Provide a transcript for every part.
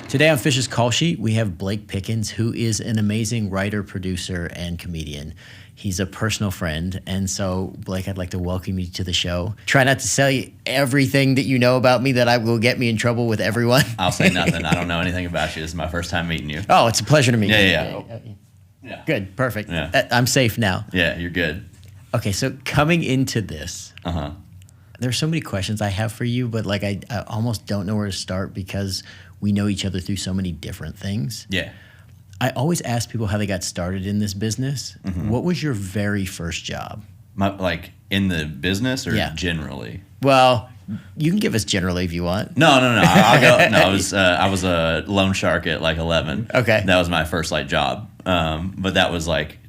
Today on Fish's Call Sheet, we have Blake Pickens, who is an amazing writer, producer, and comedian. He's a personal friend. And so, Blake, I'd like to welcome you to the show. Try not to tell you everything that you know about me that will get me in trouble with everyone. I'll say nothing. I don't know anything about you. This is my first time meeting you. Oh, it's a pleasure to meet you. Yeah. Good. Perfect. Yeah. I'm safe now. Yeah, you're good. Okay, so coming into this, there's so many questions I have for you, but like I almost don't know where to start because we know each other through so many different things. Yeah. I always ask people how they got started in this business. What was your very first job? Like in the business or Yeah. generally? Well, you can give us generally if you want. No. I'll go. No, I was a loan shark at like 11. Okay. That was my first like job. But that was like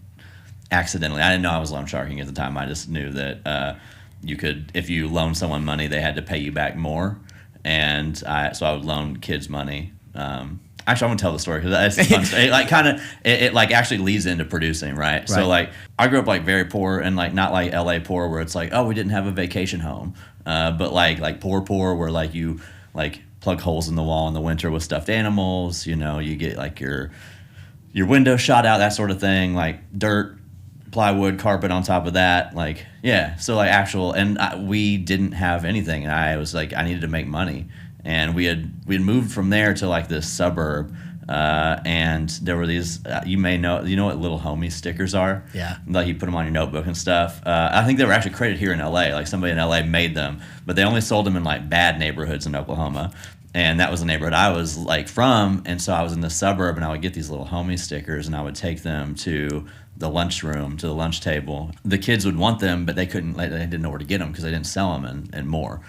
accidentally. I didn't know I was loan sharking at the time. I just knew that you could, if you loan someone money, they had to pay you back more. And so I would loan kids money. Actually, I'm gonna tell the story because it's fun. It like actually leads into producing, right? So like I grew up like very poor and like not like LA poor where it's like, oh, we didn't have a vacation home, but like poor where like you like plug holes in the wall in the winter with stuffed animals. You know, you get like your window shot out, that sort of thing, like dirt, plywood, carpet on top of that, like so like actual, and we didn't have anything, and I was like I needed to make money, and we had moved from there to like this suburb, and there were these you know what little homie stickers are, like you put them on your notebook and stuff. I think they were actually created here in LA, like somebody in LA made them, but they only sold them in like bad neighborhoods in Oklahoma. And that was the neighborhood I was like from, and so I was in the suburb, and I would get these little homie stickers, and I would take them to the lunchroom, to the lunch table. The kids would want them, but they couldn't. They didn't know where to get them because they didn't sell them and more.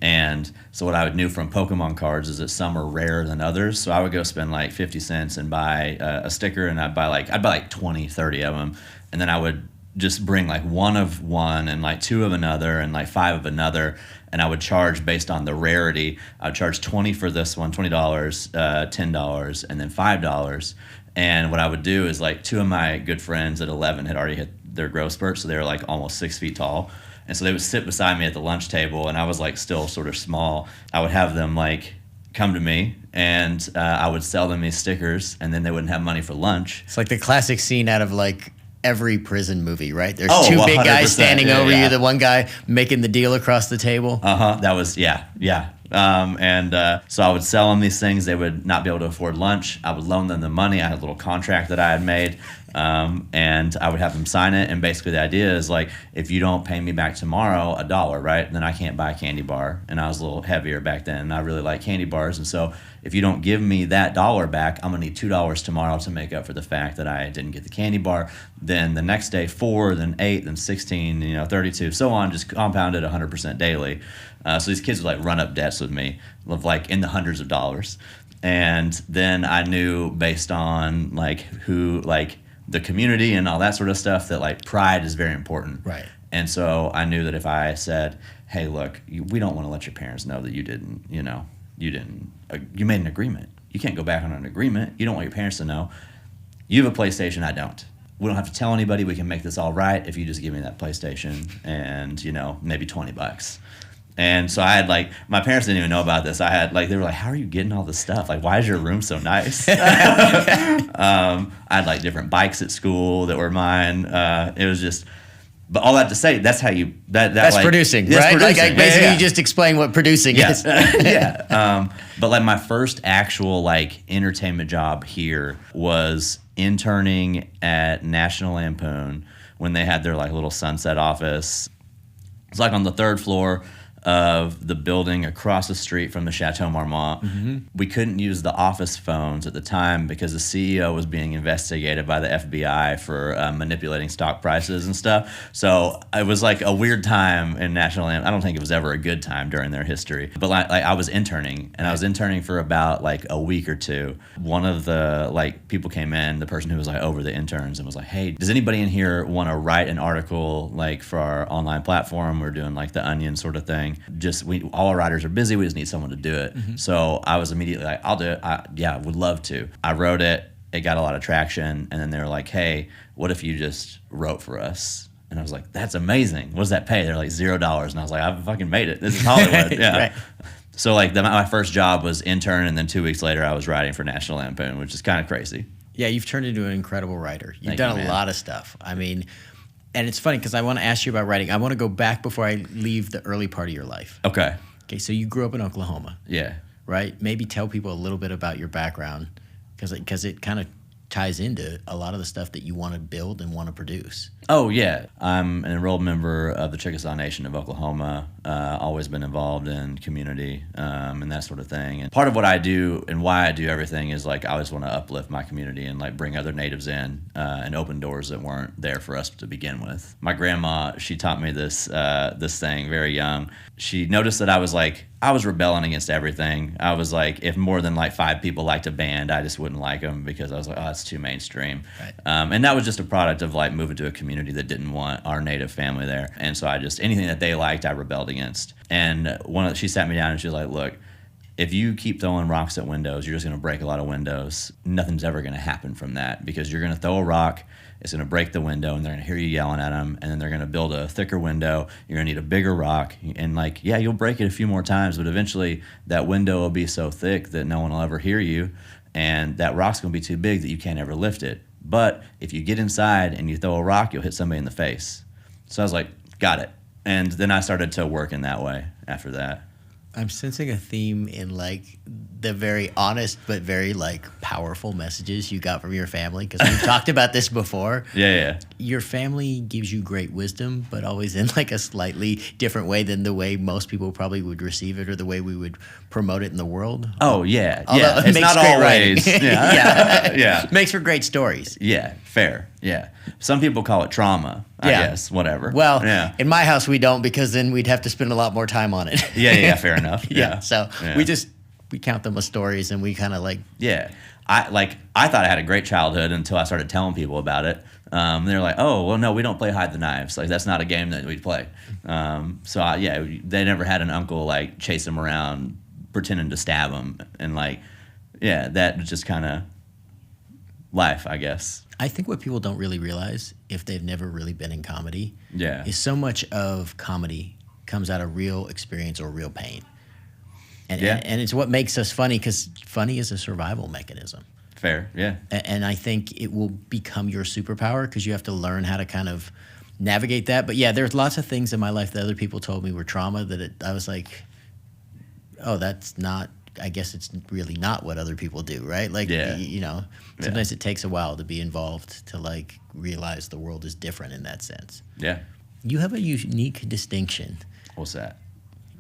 And so what I would do from Pokemon cards is that some are rarer than others. So I would go spend like 50 cents and buy a sticker, and I'd buy like 20, 30 of them, and then I would just bring like one of one and like two of another and like five of another, and I would charge based on the rarity. I would charge $20 for this one, $20, $10, and then $5. And what I would do is like two of my good friends at 11 had already hit their growth spurt, so they were like almost 6 feet tall. And so they would sit beside me at the lunch table, and I was like still sort of small. I would have them like come to me, and I would sell them these stickers, and then they wouldn't have money for lunch. It's like the classic scene out of like every prison movie, right? There's Oh, two big guys 100%. standing over Yeah. you, the one guy making the deal across the table. That was, yeah. So I would sell them these things. They would not be able to afford lunch. I would loan them the money. I had a little contract that I had made, and I would have them sign it. And basically the idea is like, if you don't pay me back tomorrow $1, right, then I can't buy a candy bar. And I was a little heavier back then, and I really like candy bars. And so if you don't give me that $1 back, I'm gonna need $2 tomorrow to make up for the fact that I didn't get the candy bar. Then the next day, 4, then 8, then 16, 32, so on, just compounded 100% daily. So these kids would like run up debts with me, of like in the hundreds of dollars. And then I knew based on like who, like the community and all that sort of stuff, that like pride is very important. Right. And so I knew that if I said, hey, look, we don't want to let your parents know that you made an agreement. You can't go back on an agreement. You don't want your parents to know. You have a PlayStation, I don't. We don't have to tell anybody. We can make this all right if you just give me that PlayStation and, maybe $20. And so I had like, my parents didn't even know about this. I had like, they were like, how are you getting all this stuff? Like, why is your room so nice? I had like different bikes at school that were mine. It was just, but all that to say, that's how you, that's like, producing, that's right? Producing. Like basically you just explain what producing is. But like my first actual like entertainment job here was interning at National Lampoon when they had their like little Sunset office. It's like on the 3rd floor of the building across the street from the Chateau Marmont. We couldn't use the office phones at the time because the CEO was being investigated by the FBI for manipulating stock prices and stuff. So it was like a weird time in National Lamp. I don't think it was ever a good time during their history. But like I was interning, and I was interning for about like a week or two. One of the like people came in, the person who was like over the interns, and was like, hey, does anybody in here want to write an article like for our online platform? We're doing like the Onion sort of thing. All our writers are busy. We just need someone to do it. So I was immediately like, I'll do it. Would love to. I wrote it. It got a lot of traction. And then they were like, hey, what if you just wrote for us? And I was like, that's amazing. What does that pay? They're like $0. And I was like, I fucking made it. This is Hollywood. Yeah. Right. So like my first job was intern, and then 2 weeks later I was writing for National Lampoon, which is kind of crazy. Yeah, you've turned into an incredible writer. You've Thank done you, a man. lot of stuff. I mean, and it's funny because I want to ask you about writing. I want to go back before I leave the early part of your life. Okay. Okay, so you grew up in Oklahoma, Yeah. right? Maybe tell people a little bit about your background because it kind of ties into a lot of the stuff that you want to build and want to produce. Oh, yeah. I'm an enrolled member of the Chickasaw Nation of Oklahoma. Always been involved in community and that sort of thing. And part of what I do and why I do everything is like I always want to uplift my community and like bring other natives in and open doors that weren't there for us to begin with. My grandma, she taught me this thing very young. She noticed that I was rebelling against everything. I was like, if more than like 5 people liked a band, I just wouldn't like them because I was like, oh, it's too mainstream. Right. And that was just a product of like moving to a community that didn't want our native family there. And so anything that they liked, I rebelled against. And she sat me down and she was like, look, if you keep throwing rocks at windows, you're just going to break a lot of windows. Nothing's ever going to happen from that because you're going to throw a rock, it's going to break the window, and they're going to hear you yelling at them, and then they're going to build a thicker window. You're going to need a bigger rock, and like, yeah, you'll break it a few more times, but eventually that window will be so thick that no one will ever hear you, and that rock's going to be too big that you can't ever lift it. But if you get inside and you throw a rock, you'll hit somebody in the face. So I was like, got it. And then I started to work in that way after that. I'm sensing a theme in like the very honest but very like powerful messages you got from your family because we've talked about this before. Yeah. Your family gives you great wisdom, but always in like a slightly different way than the way most people probably would receive it or the way we would promote it in the world. Oh, yeah. Although Yeah. it It's makes not great always. writing. Yeah. Yeah. Makes for great stories. Yeah. Fair. Yeah. Some people call it trauma, I guess. Whatever. Well, yeah. in my house, we don't because then we'd have to spend a lot more time on it. Yeah. Fair enough. Yeah. So we count them as stories and we kind of like. Yeah. I thought I had a great childhood until I started telling people about it. They're like, oh, well, no, we don't play hide the knives. Like, that's not a game that we play. They never had an uncle, like, chase them around pretending to stab them. And, like, yeah, that was just kind of life, I guess. I think what people don't really realize, if they've never really been in comedy, Yeah. is so much of comedy comes out of real experience or real pain. And it's what makes us funny because funny is a survival mechanism. Fair, yeah. And I think it will become your superpower because you have to learn how to kind of navigate that. But yeah, there's lots of things in my life that other people told me were trauma that I was like, oh, that's not, I guess it's really not what other people do, right? Like, sometimes it takes a while to be involved to like realize the world is different in that sense. Yeah. You have a unique distinction. What's that?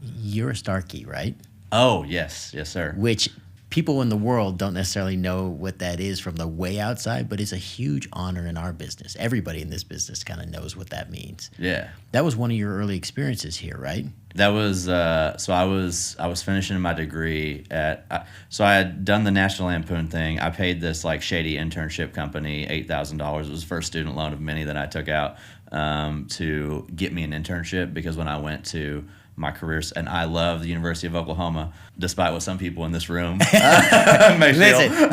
You're a Starkey, right? Oh, yes. Yes, sir. Which people in the world don't necessarily know what that is from the way outside, but it's a huge honor in our business. Everybody in this business kind of knows what that means. Yeah. That was one of your early experiences here, right? That was so I was finishing my degree so I had done the National Lampoon thing. I paid this like shady internship company $8,000. It was the first student loan of many that I took out to get me an internship because when I went to my careers, and I love the University of Oklahoma, despite what some people in this room may feel. Listen,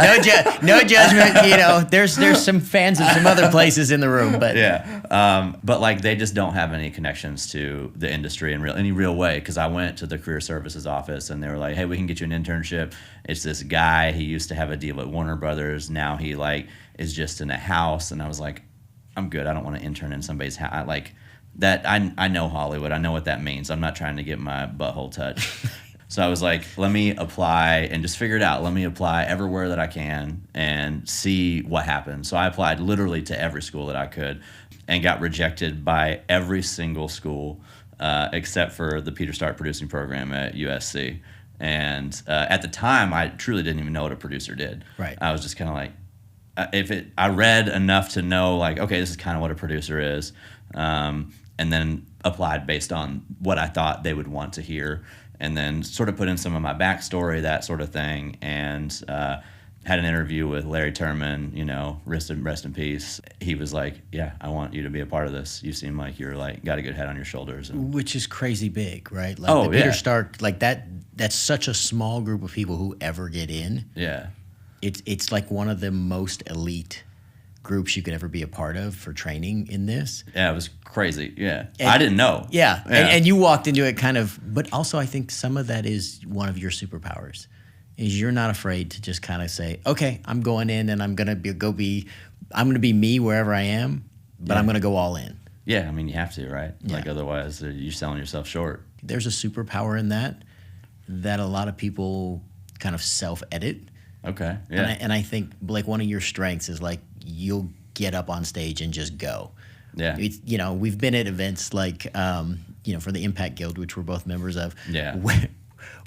no judgment. There's some fans of some other places in the room, but but like they just don't have any connections to the industry in any real way. Because I went to the career services office, and they were like, "Hey, we can get you an internship." It's this guy. He used to have a deal at Warner Brothers. Now he like is just in a house, and I was like, "I'm good. I don't want to intern in somebody's house." That I know Hollywood. I know what that means. I'm not trying to get my butthole touched. So I was like, let me apply and just figure it out. Let me apply everywhere that I can and see what happens. So I applied literally to every school that I could and got rejected by every single school except for the Peter Stark producing program at USC. And at the time, I truly didn't even know what a producer did. Right. I was just kind of like, I read enough to know, like, okay, this is kind of what a producer is. And then applied based on what I thought they would want to hear, and then sort of put in some of my backstory, that sort of thing, and had an interview with Larry Turman, rest in peace. He was like, yeah, I want you to be a part of this. You seem like you're like got a good head on your shoulders. Which is crazy big, right? Like Peter Stark, like that's such a small group of people who ever get in. Yeah. It's like one of the most elite groups you could ever be a part of for training in this. Yeah, it was crazy. Yeah. And, I didn't know. Yeah. And you walked into it kind of, but also I think some of that is one of your superpowers is you're not afraid to just kind of say, okay, I'm going in and I'm going to be me wherever I am, but I'm going to go all in. Yeah. I mean, you have to, right? Yeah. Like otherwise you're selling yourself short. There's a superpower in that a lot of people kind of self-edit. Okay. Yeah. And I think, Blake, one of your strengths is like you'll get up on stage and just go. Yeah. It's, we've been at events like, for the Impact Guild, which we're both members of, Yeah.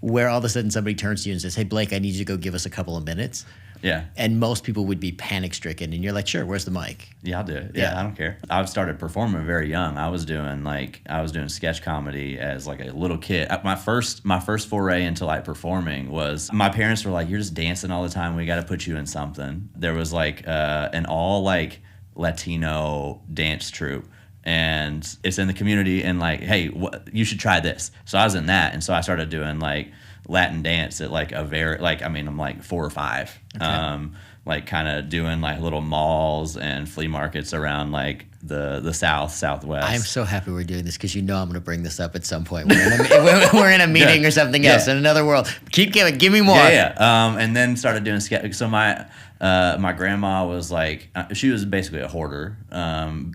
where all of a sudden somebody turns to you and says, hey, Blake, I need you to go give us a couple of minutes. Yeah. And most people would be panic stricken. And you're like, sure, where's the mic? Yeah, I'll do it. Yeah, I don't care. I started performing very young. I was doing sketch comedy as like a little kid. My first foray into like performing was my parents were like, you're just dancing all the time. We got to put you in something. There was like an all like Latino dance troupe. And it's in the community and like, hey, you should try this. So I was in that. And so I started doing like Latin dance at like I'm like 4 or 5. Okay. Like kind of doing like little malls and flea markets around like the Southwest. I'm so happy we're doing this because I'm going to bring this up at some point. We're in a meeting or something else in another world. Keep giving, give me more. Yeah. And then started doing sketch. So my grandma was like, she was basically a hoarder.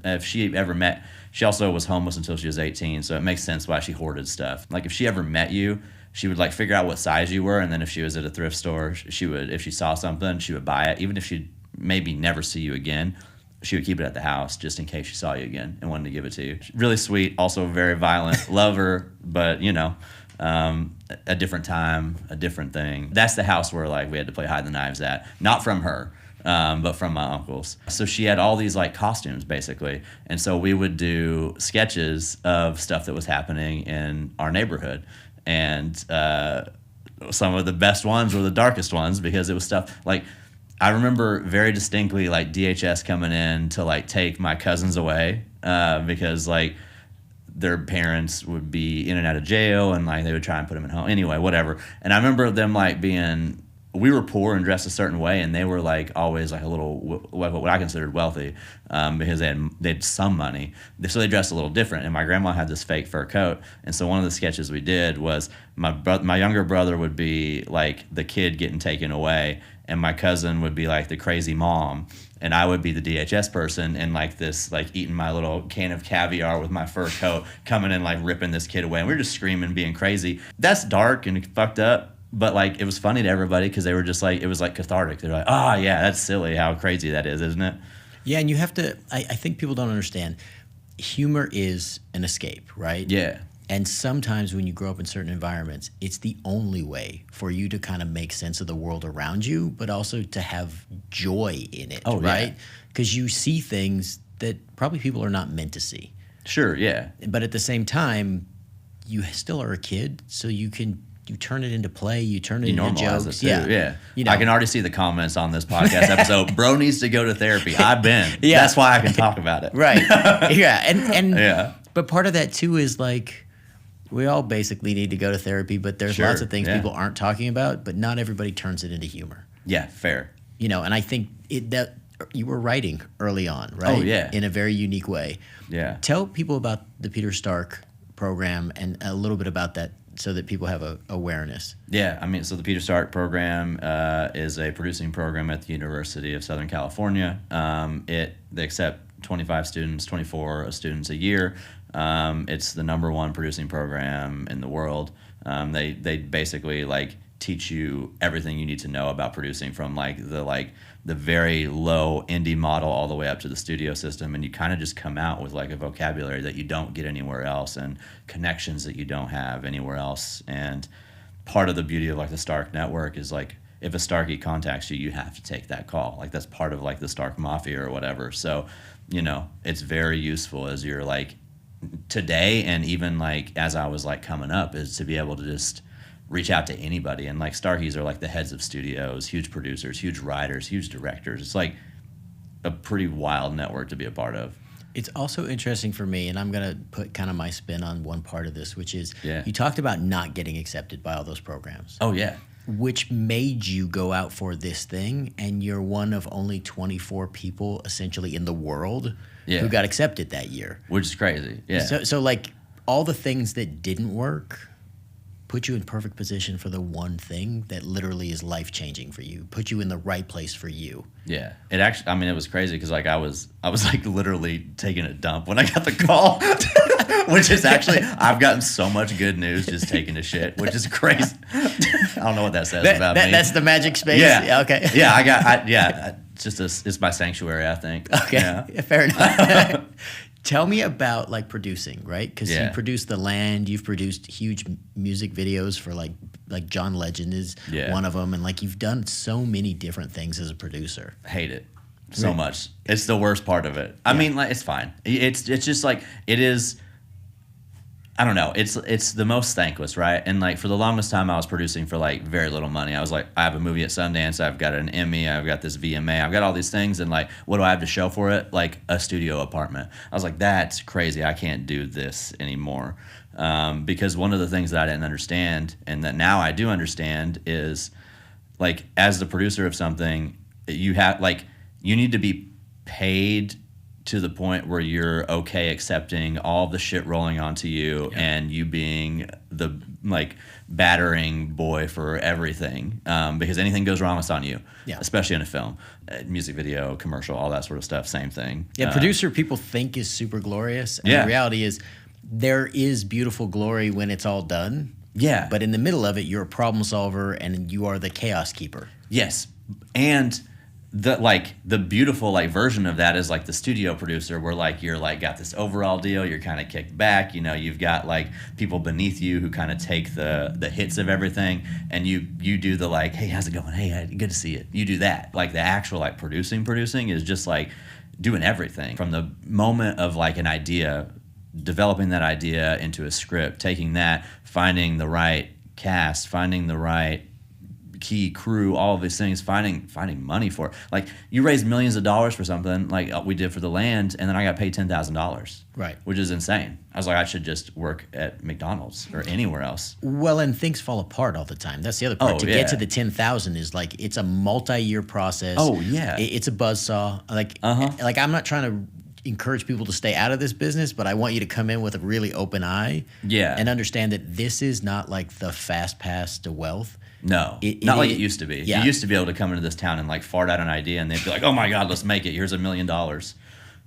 If she ever met, she also was homeless until she was 18. So it makes sense why she hoarded stuff. Like if she ever met you, she would like figure out what size you were, and then if she was at a thrift store, she would, if she saw something, she would buy it. Even if she'd maybe never see you again, she would keep it at the house just in case she saw you again and wanted to give it to you. Really sweet, also very violent. Love her, but a different time, a different thing. That's the house where like we had to play hide the knives at. Not from her, but from my uncles. So she had all these like costumes basically, and so we would do sketches of stuff that was happening in our neighborhood. And some of the best ones were the darkest ones because it was stuff like I remember very distinctly like DHS coming in to like take my cousins away because like their parents would be in and out of jail and like they would try and put them in home anyway, whatever. And I remember them like we were poor and dressed a certain way, and they were like always like a little what I considered wealthy because they had some money, so they dressed a little different. And my grandma had this fake fur coat, and so one of the sketches we did was my younger brother would be like the kid getting taken away, and my cousin would be like the crazy mom, and I would be the DHS person and like this like eating my little can of caviar with my fur coat, coming and like ripping this kid away, and we were just screaming, being crazy. That's dark and fucked up. But like it was funny to everybody because they were just like, it was like cathartic. They're like, oh yeah, that's silly how crazy that is, isn't it? Yeah, and you have to, I think people don't understand, humor is an escape, right? Yeah. And sometimes when you grow up in certain environments, it's the only way for you to kind of make sense of the world around you, but also to have joy in it, right? Because you see things that probably people are not meant to see. Sure, yeah. But at the same time, you still are a kid, so you turn it into play, you turn it into jokes. Yeah. I can already see the comments on this podcast episode. Bro needs to go to therapy. I've been. Yeah. That's why I can talk about it. Right. Yeah. And yeah. But part of that too is like we all basically need to go to therapy, but there's lots of things people aren't talking about, but not everybody turns it into humor. Yeah, fair. And I think that you were writing early on, right? Oh, yeah. In a very unique way. Yeah. Tell people about the Peter Stark program and a little bit about that so that people have a awareness. Yeah, I mean, so the Peter Stark program is a producing program at the University of Southern California. They accept 24 students a year. It's the #1 producing program in the world. They basically like teach you everything you need to know about producing, from the very low indie model all the way up to the studio system, and you kind of just come out with like a vocabulary that you don't get anywhere else and connections that you don't have anywhere else. And part of the beauty of like the Stark network is like if a Starkey contacts you, you have to take that call. Like that's part of like the Stark Mafia or whatever. So it's very useful as you're like today, and even like as I was like coming up, is to be able to just reach out to anybody. And like Starkeys are like the heads of studios, huge producers, huge writers, huge directors. It's like a pretty wild network to be a part of. It's also interesting for me, and I'm going to put kind of my spin on one part of this, which is you talked about not getting accepted by all those programs. Oh, yeah. which made you go out for this thing, and you're one of only 24 people essentially in the world who got accepted that year. Which is crazy. Yeah. So like all the things that didn't work put you in perfect position for the one thing that literally is life-changing for you, put you in the right place for you. Yeah. It actually, I mean, it was crazy because like I was like literally taking a dump when I got the call, which is actually, I've gotten so much good news just taking a shit, which is crazy. I don't know what that says about me. That's the magic space? Yeah. Okay. Yeah, it's my sanctuary, I think. Okay. Yeah. Fair enough. Tell me about like producing, right? Because you produced The Land, you've produced huge music videos for like John Legend is one of them, and like you've done so many different things as a producer. Hate it so much. It's the worst part of it. I mean, like it's fine. It's just like it is. I don't know. It's the most thankless, right? And like for the longest time, I was producing for like very little money. I was like, I have a movie at Sundance, I've got an Emmy, I've got this VMA, I've got all these things, and like, what do I have to show for it? Like a studio apartment. I was like, that's crazy. I can't do this anymore, because one of the things that I didn't understand, and that now I do understand, is like as the producer of something, you need to be paid to the point where you're okay accepting all the shit rolling onto you and you being the like battering boy for everything, because anything goes wrong, it's on you, especially in a film, music video, commercial, all that sort of stuff, same thing. Producer people think is super glorious, and the reality is there is beautiful glory when it's all done, but in the middle of it you're a problem solver and you are the chaos keeper. Yes. And the beautiful like version of that is like the studio producer, where like you're like got this overall deal, you're kind of kicked back, you know, you've got like people beneath you who kind of take the hits of everything, and you do the like, hey, how's it going, hey, good to see you, you do that. Like the actual like producing is just like doing everything from the moment of like an idea, developing that idea into a script, taking that, finding the right cast, finding the right key crew, all of these things, finding money for it. Like you raise millions of dollars for something like we did for The Land, and then I got paid $10,000, right? Which is insane. I was like, I should just work at McDonald's or anywhere else. Well, and things fall apart all the time. That's the other part. To get to the 10,000 is like, it's a multi-year process. Oh yeah, it's a buzzsaw. Like I'm not trying to encourage people to stay out of this business, but I want you to come in with a really open eye, and understand that this is not like the fast pass to wealth. No, not like it used to be. You used to be able to come into this town and like fart out an idea, and they'd be like, "Oh my God, let's make it. Here's $1 million."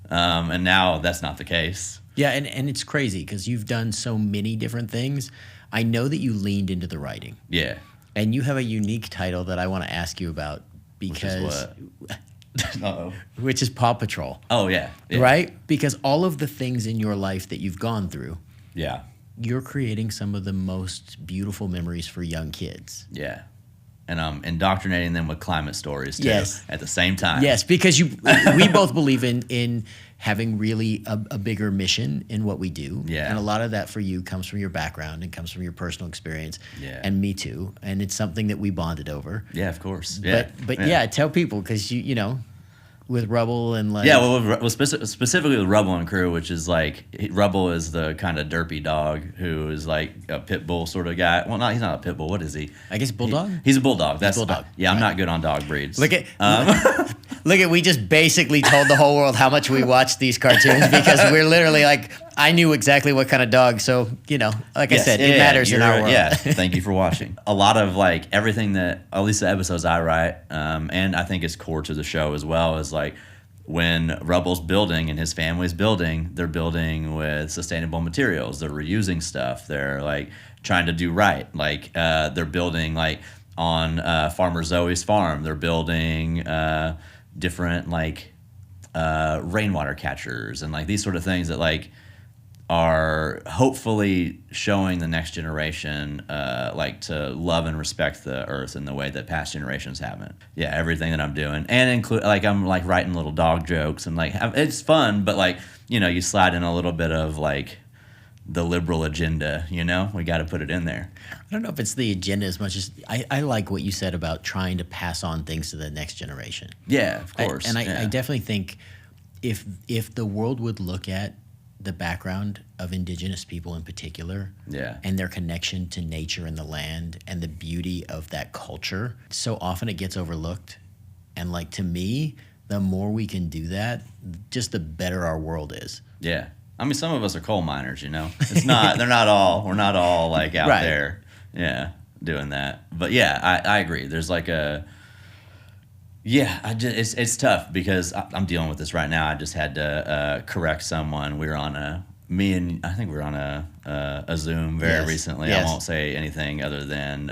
And now that's not the case. Yeah, and it's crazy because you've done so many different things. I know that you leaned into the writing. Yeah, and you have a unique title that I want to ask you about because. Which is Paw Patrol. Oh yeah, right? Because all of the things in your life that you've gone through. Yeah. You're creating some of the most beautiful memories for young kids. Yeah. And indoctrinating them with climate stories too, at the same time. Yes, because we both believe in having really a bigger mission in what we do. Yeah. And a lot of that for you comes from your background and comes from your personal experience. Yeah. And me too. And it's something that we bonded over. Yeah, of course. Yeah. But tell people, because you know, with Rubble and like... Yeah, well specifically with Rubble and Crew, which is like, Rubble is the kind of derpy dog who is like a pit bull sort of guy. Well, he's not a pit bull. What is he? I guess bulldog? He's a bulldog. That's bulldog. I'm not good on dog breeds. Look at, we just basically told the whole world how much we watch these cartoons, because we're literally like, I knew exactly what kind of dog. So, you know, like I said, it matters in our world. Yeah, thank you for watching. A lot of like everything that, at least the episodes I write, and I think is core to the show as well, is like when Rubble's building and his family's building, they're building with sustainable materials. They're reusing stuff. They're like trying to do right. Like they're building like on Farmer Zoe's farm. They're building different like rainwater catchers and like these sort of things that like are hopefully showing the next generation like to love and respect the earth in the way that past generations haven't. Yeah, everything that I'm doing, and include like I'm like writing little dog jokes and like it's fun, but like, you know, you slide in a little bit of like the liberal agenda, you know, we got to put it in there. I don't know if it's the agenda as much as I like what you said about trying to pass on things to the next generation. Yeah, of course. I definitely think if the world would look at the background of Indigenous people in particular, Yeah. and their connection to nature and the land and the beauty of that culture, so often it gets overlooked. And like, to me, the more we can do that, just the better our world is. Yeah. I mean, some of us are coal miners, you know. We're not all like out Right. there, yeah, doing that. But yeah, I agree. There's like it's tough because I'm dealing with this right now. I just had to correct someone. We were on I think we were on a Zoom very recently. Yes. I won't say anything other than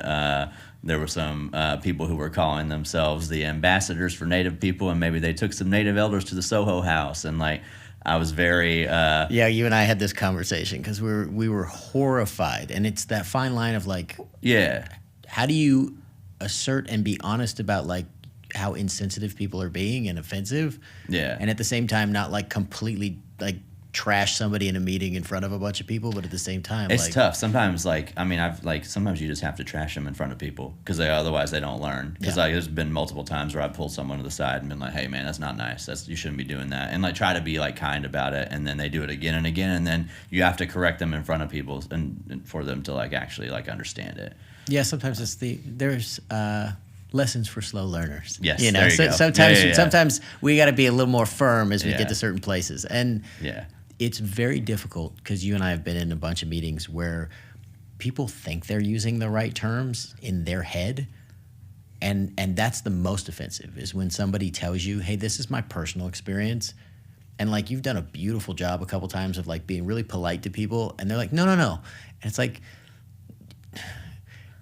there were some people who were calling themselves the ambassadors for Native people, and maybe they took some Native elders to the Soho House, and like I was very Yeah, you and I had this conversation because we were horrified, and it's that fine line of like, yeah. how do you assert and be honest about like how insensitive people are being and offensive, Yeah. and at the same time not like completely like trash somebody in a meeting in front of a bunch of people, but at the same time It's like, tough. Sometimes, like, I mean, sometimes you just have to trash them in front of people because otherwise they don't learn. Because Yeah. there's been multiple times where I pulled someone to the side and been like, "Hey, man, that's not nice. You shouldn't be doing that." And like try to be like kind about it, and then they do it again and again, and then you have to correct them in front of people and for them to like actually like understand it. yeah, sometimes there's lessons for slow learners. Yes, you know, there you go. sometimes Yeah. sometimes we got to be a little more firm as we Yeah. get to certain places, and Yeah. it's very difficult because you and I have been in a bunch of meetings where people think they're using the right terms in their head, and that's the most offensive is when somebody tells you, "Hey, this is my personal experience," and like you've done a beautiful job a couple times of like being really polite to people, and they're like, "No, no, no," and it's like,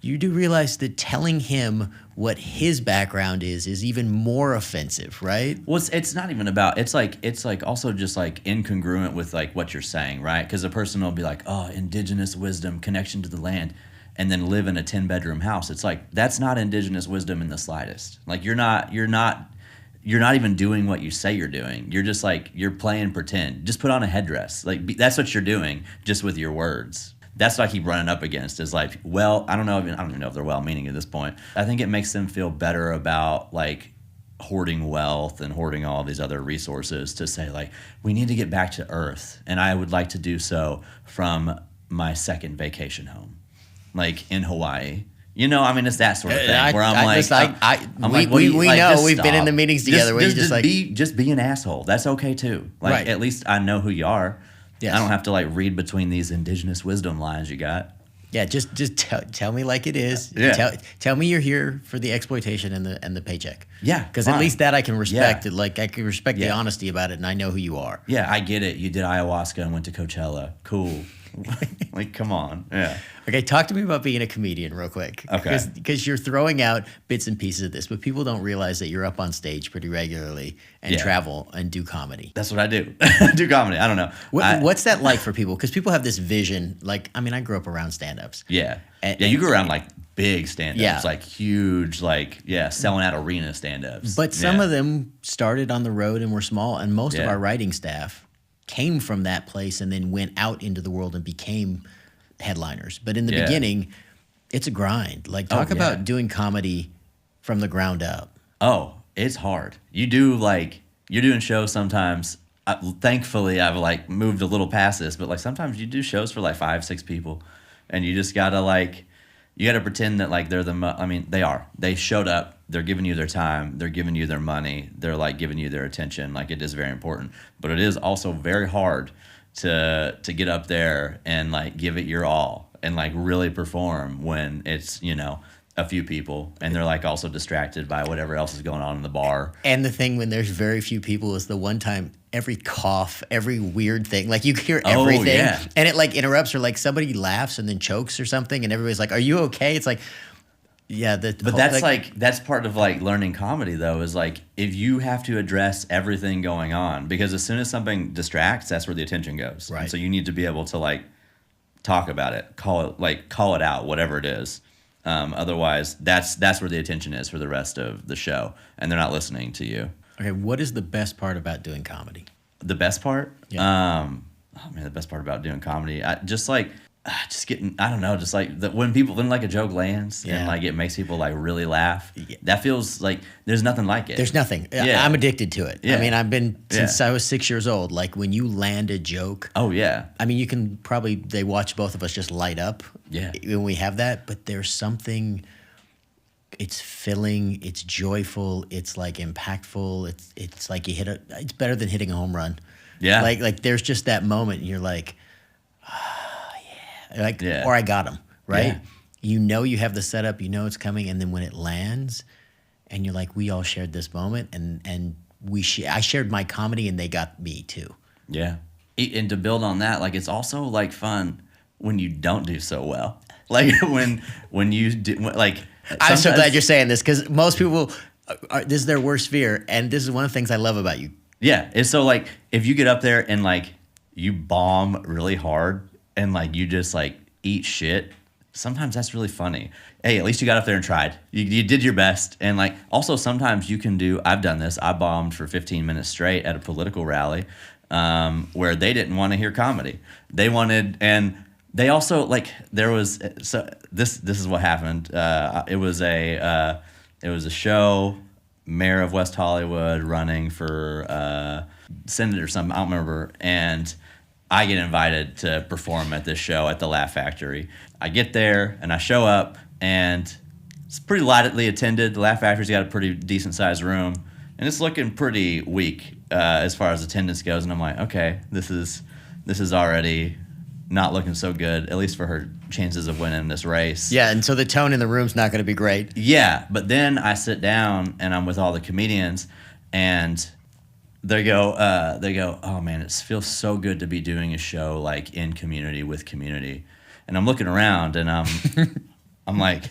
you do realize that telling him what his background is even more offensive, right? Well, it's not even about. It's like also just like incongruent with like what you're saying, right? Because a person will be like, "Oh, Indigenous wisdom, connection to the land," and then live in a 10-bedroom house. It's like that's not Indigenous wisdom in the slightest. Like you're not even doing what you say you're doing. You're just like you're playing pretend. Just put on a headdress. Like that's what you're doing, just with your words. That's what I keep running up against is like, well, I don't even know if they're well-meaning at this point. I think it makes them feel better about like hoarding wealth and hoarding all these other resources to say like, we need to get back to Earth, and I would like to do so from my second vacation home, like in Hawaii. You know, I mean, it's that sort of thing where I'm like, we know we've been in the meetings together where you just like be an asshole. That's okay too. Like Right. at least I know who you are. Yes. I don't have to like read between these Indigenous wisdom lines you got. Yeah, just tell me like it is. Yeah. Tell me you're here for the exploitation and the paycheck. Yeah, because at fine. least that I can respect. Yeah. It. Like I can respect the Yeah. honesty about it, and I know who you are. Yeah, I get it. You did ayahuasca and went to Coachella. Cool. Like, come on. Yeah. Okay, talk to me about being a comedian real quick. Okay. Because you're throwing out bits and pieces of this, but people don't realize that you're up on stage pretty regularly and Yeah. travel and do comedy. That's what I do. Do comedy. I don't know. What's that like for people? Because people have this vision. Like, I mean, I grew up around stand-ups. Yeah. And- Yeah, you go around like big stand-ups, Yeah. like huge, like, yeah, selling out arena stand-ups. But some of them started on the road and were small, and most of Yeah. our writing staff came from that place and then went out into the world and became headliners. But in the Yeah. beginning, it's a grind. Like, talk yeah. about doing comedy from the ground up. Oh, it's hard. You do like, you're doing shows sometimes. Thankfully, I've like moved a little past this, but like sometimes you do shows for like 5-6 people, and you just gotta like, you gotta pretend that like they're I mean, they are. They showed up. They're giving you their time. They're giving you their money. They're like giving you their attention. Like it is very important, but it is also very hard to get up there and like give it your all and like really perform when it's, you know, a few people and they're like also distracted by whatever else is going on in the bar. And the thing when there's very few people is the one time every cough, every weird thing, like you hear everything yeah. and it like interrupts or like somebody laughs and then chokes or something and everybody's like, "Are you okay?" It's like, yeah, But that's like that's part of like learning comedy though, is like if you have to address everything going on, because as soon as something distracts, that's where the attention goes. Right. And so you need to be able to like talk about it, call it out, whatever it is. Otherwise, that's where the attention is for the rest of the show, and they're not listening to you. Okay, what is the best part about doing comedy? The best part? Yeah. Oh man, the best part about doing comedy, just like just getting, I don't know, just like when like a joke lands and like it makes people like really laugh, that feels like there's nothing like it. There's nothing. Yeah. I'm addicted to it. Yeah. I mean, I've been since I was 6 years old. Like when you land a joke. Oh yeah. I mean, you can probably, they watch both of us just light up. Yeah. When we have that, but there's something, it's filling, it's joyful, it's like impactful. It's like you it's better than hitting a home run. Yeah. Like there's just that moment and you're like, or I got him, right? Yeah. You know you have the setup, you know it's coming, and then when it lands, and you're like, we all shared this moment, and I shared my comedy, and they got me too. Yeah, and to build on that, like it's also like fun when you don't do so well, like when you do like. I'm so glad you're saying this because most people, this is their worst fear, and this is one of the things I love about you. Yeah, it's so like if you get up there and like you bomb really hard. And like you just like eat shit. Sometimes that's really funny. Hey, at least you got up there and tried. You did your best. And like also sometimes you can do. I've done this. I bombed for 15 minutes straight at a political rally, where they didn't want to hear comedy. They wanted, and they also like there was. So this is what happened. It was a show. Mayor of West Hollywood running for Senate or something. I don't remember. And I get invited to perform at this show at the Laugh Factory. I get there and I show up and it's pretty lightly attended. The Laugh Factory's got a pretty decent sized room and it's looking pretty weak as far as attendance goes. And I'm like, okay, this is already not looking so good, at least for her chances of winning this race. Yeah, and so the tone in the room's not going to be great. Yeah, but then I sit down and I'm with all the comedians and they go, oh man, it feels so good to be doing a show like in community with community. And I'm looking around and I'm like,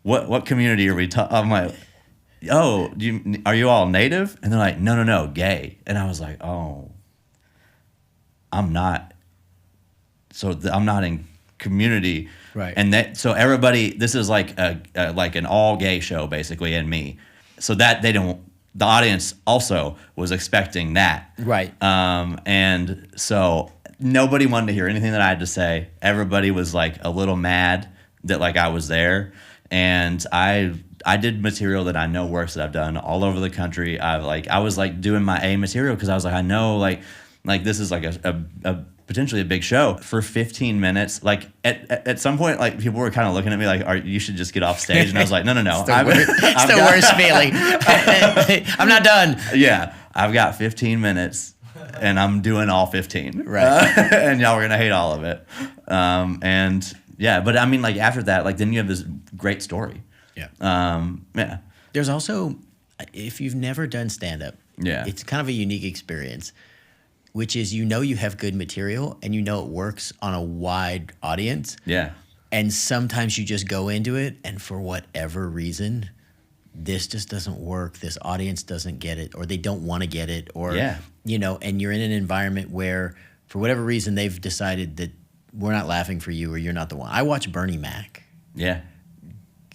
what community are we talking? I'm like, oh, are you all native? And they're like, no, gay. And I was like, oh, I'm not. So I'm not in community. Right. And so everybody, this is like like an all gay show basically and me. So that the audience also was expecting that. Right. And so nobody wanted to hear anything that I had to say. Everybody was like a little mad that like I was there. And I did material that I know works that I've done all over the country. I was like doing my A material because I was like, I know like this is like a potentially a big show for 15 minutes. Like at some point, like people were kind of looking at me like, you should just get off stage. And I was like, no. It's the worst feeling. I'm not done. Yeah. I've got 15 minutes and I'm doing all 15. Right. And y'all are going to hate all of it. And yeah, but I mean like after that, like then you have this great story. Yeah. Yeah. There's also, if you've never done stand-up, yeah, it's kind of a unique experience, which is you have good material and it works on a wide audience. Yeah. And sometimes you just go into it and for whatever reason, this just doesn't work. This audience doesn't get it or they don't want to get it or, and you're in an environment where for whatever reason they've decided that we're not laughing for you or you're not the one. I watched Bernie Mac. Yeah.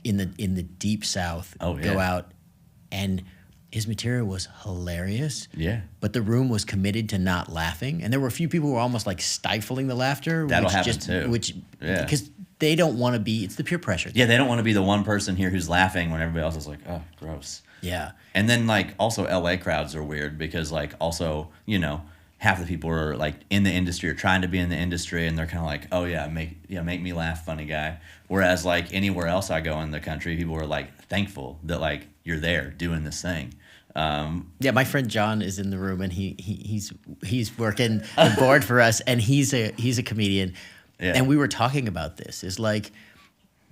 In the deep South go out and his material was hilarious. Yeah. But the room was committed to not laughing. And there were a few people who were almost like stifling the laughter. That'll happen too. Because they don't want to be, it's the peer pressure thing. Yeah, they don't want to be the one person here who's laughing when everybody else is like, oh, gross. Yeah. And then like also LA crowds are weird because like also, half the people are like in the industry or trying to be in the industry and they're kind of like, oh yeah, make me laugh, funny guy. Whereas like anywhere else I go in the country, people are like thankful that like you're there doing this thing. Yeah, my friend John is in the room and he's working the board for us and he's a comedian. Yeah. And we were talking about this. Is like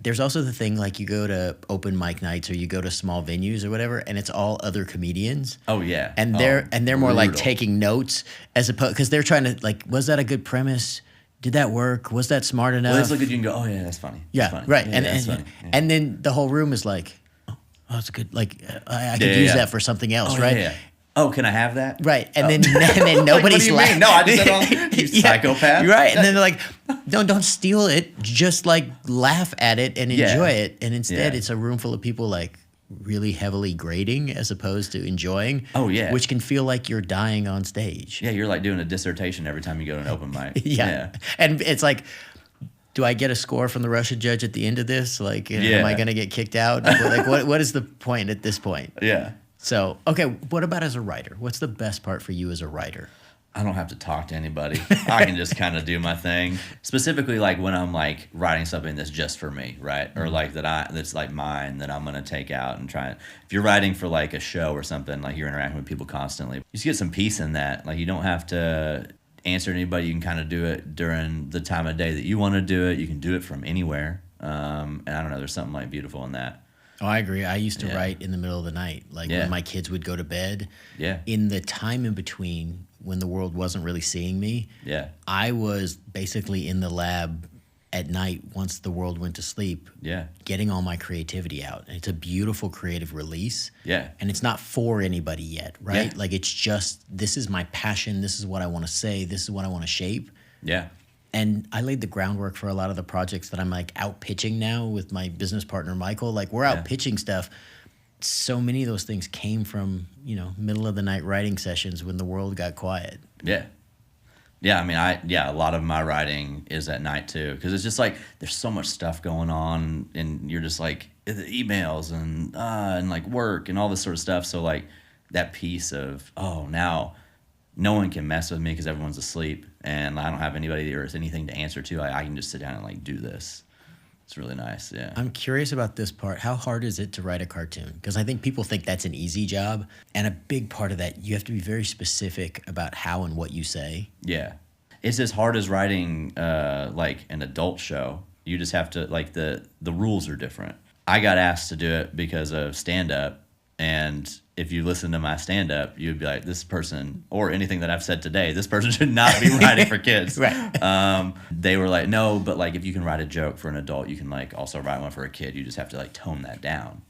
there's also the thing like you go to open mic nights or you go to small venues or whatever and it's all other comedians. Oh yeah. And they're more like taking notes as opposed because they're trying to like, was that a good premise? Did that work? Was that smart enough? Well, they look at you and go, oh yeah, that's funny. Yeah, that's funny. right. Yeah, and funny. Yeah. And then the whole room is like, oh, that's good. Like I could use that for something else, right? Yeah. Oh, can I have that? Right. And then nobody's like, what do you mean? No, I just said you psychopath. Right. And then they're like, don't steal it. Just like laugh at it and enjoy it. And instead it's a room full of people like really heavily grading as opposed to enjoying. Oh, yeah. Which can feel like you're dying on stage. Yeah, you're like doing a dissertation every time you go to an open mic. Yeah. And it's like do I get a score from the Russian judge at the end of this? Like, Yeah. am I going to get kicked out? Like, what is the point at this point? Yeah. So, okay, what about as a writer? What's the best part for you as a writer? I don't have to talk to anybody. I can just kind of do my thing. Specifically, like when I'm like writing something that's just for me, right? Or like that's like mine that I'm gonna take out and try. If you're writing for like a show or something, like you're interacting with people constantly, you just get some peace in that. Like you don't have to answer anybody. You can kind of do it during the time of day that you want to do it. You can do it from anywhere. And I don't know. There's something like beautiful in that. Oh, I agree. I used to write in the middle of the night, like when my kids would go to bed. Yeah. In the time in between when the world wasn't really seeing me, I was basically in the lab at night once the world went to sleep, getting all my creativity out. And it's a beautiful creative release. Yeah. And it's not for anybody yet, right? Like it's just, this is my passion. This is what I want to say. This is what I want to shape. Yeah. And I laid the groundwork for a lot of the projects that I'm like out pitching now with my business partner, Michael. Like we're out pitching stuff. So many of those things came from, middle of the night writing sessions when the world got quiet. Yeah. Yeah. I mean, a lot of my writing is at night too. Cause it's just like, there's so much stuff going on and you're just like the emails and like work and all this sort of stuff. So like that piece of, now no one can mess with me because everyone's asleep and I don't have anybody or anything to answer to. I can just sit down and like do this. It's really nice. Yeah. I'm curious about this part. How hard is it to write a cartoon? Because I think people think that's an easy job. And a big part of that, you have to be very specific about how and what you say. Yeah. It's as hard as writing like an adult show. You just have to, like the rules are different. I got asked to do it because of stand-up. And if you listen to my stand-up, you'd be like, this person, or anything that I've said today, this person should not be writing for kids. Right. They were like, no, but like if you can write a joke for an adult, you can like also write one for a kid. You just have to like tone that down.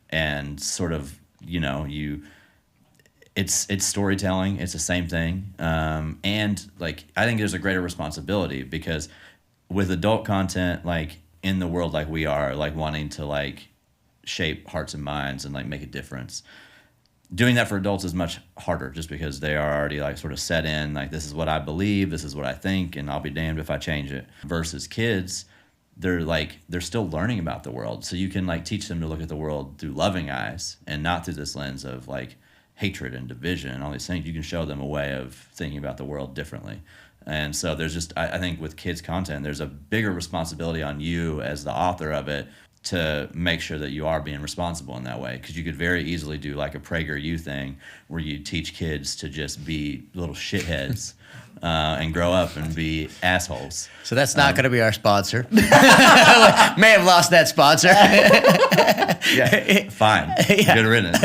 And sort of, it's storytelling. It's the same thing. And like I think there's a greater responsibility because with adult content, like in the world like we are, like wanting to like shape hearts and minds and like make a difference. Doing that for adults is much harder just because they are already like sort of set in, like this is what I believe, this is what I think, and I'll be damned if I change it. Versus kids, they're still learning about the world. So you can like teach them to look at the world through loving eyes and not through this lens of like hatred and division and all these things. You can show them a way of thinking about the world differently. And so there's just, I think with kids content, there's a bigger responsibility on you as the author of it to make sure that you are being responsible in that way. Because you could very easily do like a PragerU thing where you teach kids to just be little shitheads and grow up and be assholes. So that's not going to be our sponsor. May have lost that sponsor. Yeah, fine. Yeah. Good riddance.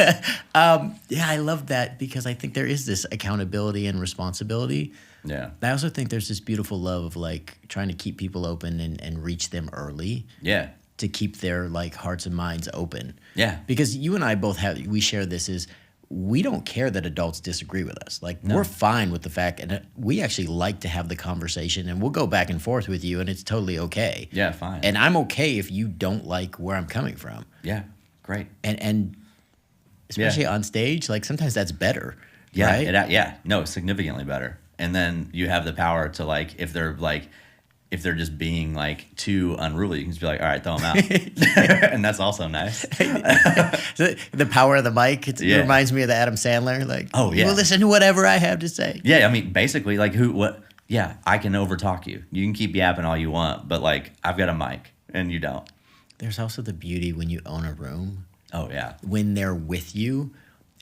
Yeah, I love that because I think there is this accountability and responsibility. Yeah. I also think there's this beautiful love of like trying to keep people open and reach them early. Yeah. To keep their like hearts and minds open. Yeah. Because you and I both we share this is we don't care that adults disagree with us. Like we're fine with the fact, and we actually like to have the conversation and we'll go back and forth with you and it's totally okay. Yeah, fine. And I'm okay if you don't like where I'm coming from. Yeah, great. And especially on stage, like sometimes that's better. Yeah, right? No, significantly better. And then you have the power to like, if they're just being like too unruly, you can just be like, all right, throw them out. And that's also nice. The power of the mic. It reminds me of the Adam Sandler. Like, oh yeah, well, listen to whatever I have to say. Yeah, I mean, basically, like I can overtalk you. You can keep yapping all you want, but like I've got a mic and you don't. There's also the beauty when you own a room. Oh yeah. When they're with you,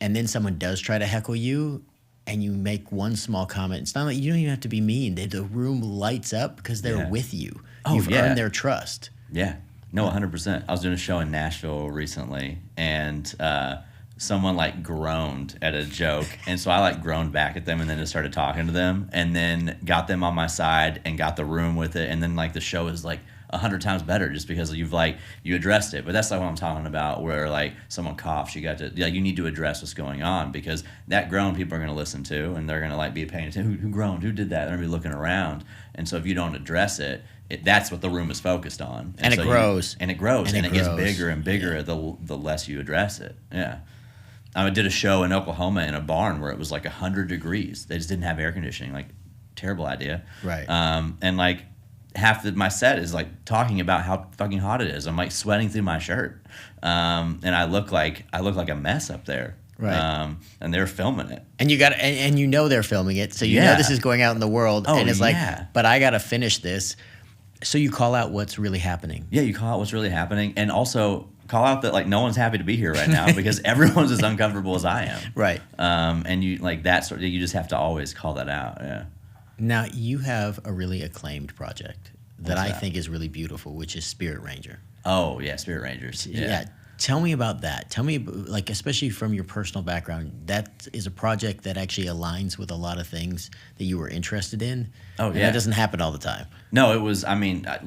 and then someone does try to heckle you. And you make one small comment. It's not like you don't even have to be mean. The room lights up because they're with you. You've earned their trust. Yeah. No, 100%. I was doing a show in Nashville recently, and someone like groaned at a joke. And so I like groaned back at them and then just started talking to them and then got them on my side and got the room with it. And then like the show is like 100 times better just because you addressed it. But that's like what I'm talking about, where like someone coughs, you need to address what's going on, because that groan people are going to listen to and they're going to like be paying attention. Who groaned? Who did that? They're going to be looking around. And so if you don't address it, that's what the room is focused on. And so it grows. And it gets bigger and bigger the less you address it. Yeah. I did a show in Oklahoma in a barn where it was like 100 degrees. They just didn't have air conditioning. Like, terrible idea. Right. And like, my set is like talking about how fucking hot it is. I'm like sweating through my shirt, and I look like a mess up there. Right. And they're filming it, And you got and you know they're filming it, so you Yeah. know this is going out in the world, Oh, and it's like, yeah. but I got to finish this. So you call out what's really happening. Yeah, you call out what's really happening, and also call out that like no one's happy to be here right now because everyone's as uncomfortable as I am. Right. And you like that sort of, you just have to always call that out. Yeah. Now you have a really acclaimed project that What's I that? think is really beautiful, which is Spirit Ranger. Oh yeah, Spirit Rangers. Yeah. Tell me about that. Tell me, like, especially from your personal background, that is a project that actually aligns with a lot of things that you were interested in. Oh, And yeah. that doesn't happen all the time. No, it was. I mean, I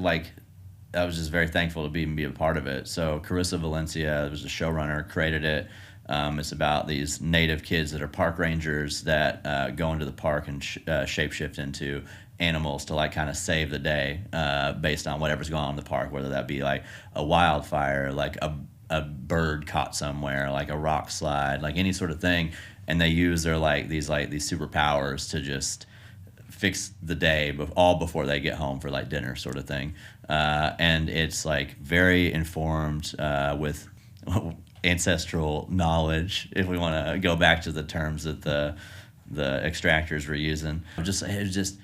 was just very thankful to be a part of it. So Carissa Valencia was the showrunner, created it. It's about these native kids that are park rangers that go into the park and shapeshift into animals to like kind of save the day based on whatever's going on in the park, whether that be like a wildfire, like a bird caught somewhere, like a rock slide, like any sort of thing. And they use their these superpowers to just fix the day all before they get home for like dinner sort of thing. And it's like very informed with ancestral knowledge, if we want to go back to the terms that the extractors were using. It was just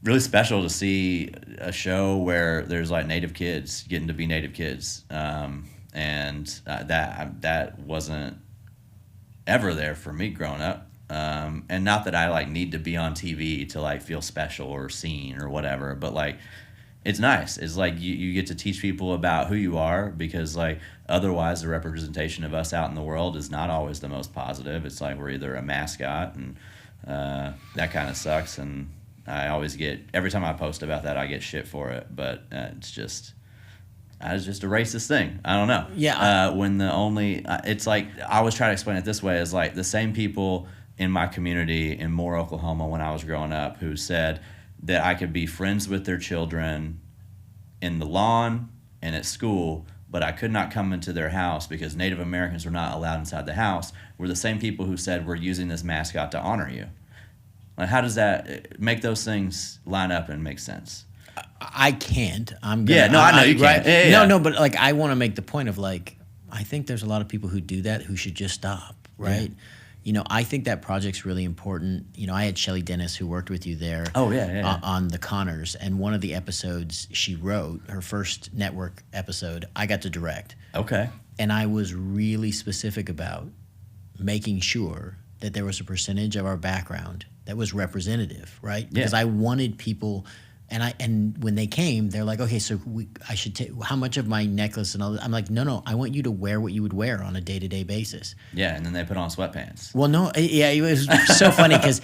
really special to see a show where there's like native kids getting to be native kids. And that wasn't ever there for me growing up. And not that I like need to be on TV to like feel special or seen or whatever, but like it's nice. It's like you get to teach people about who you are, because like otherwise the representation of us out in the world is not always the most positive. It's like we're either a mascot, and that kind of sucks. And I always every time I post about that, I get shit for it, but it's just a racist thing. I don't know. Yeah. It's like, I always try to explain it this way, is like the same people in my community in Moore, Oklahoma, when I was growing up, who said that I could be friends with their children in the lawn and at school, but I could not come into their house because Native Americans were not allowed inside the house, were the same people who said we're using this mascot to honor you. Like, how does that make those things line up and make sense? I can't. I know you can't. Right? Yeah. No, but like I want to make the point of like, I think there's a lot of people who do that who should just stop, right? Yeah. You know, I think that project's really important. You know, I had Shelley Dennis, who worked with you there. Oh, yeah. On the Connors, and one of the episodes she wrote, her first network episode, I got to direct. Okay. And I was really specific about making sure that there was a percentage of our background that was representative, right? Yeah. Because I wanted people, and when they came, they're like, okay, so I should take how much of my necklace and all that. I'm like, no, I want you to wear what you would wear on a day-to-day basis. Yeah, and then they put on sweatpants. Well, no, yeah, it was so funny because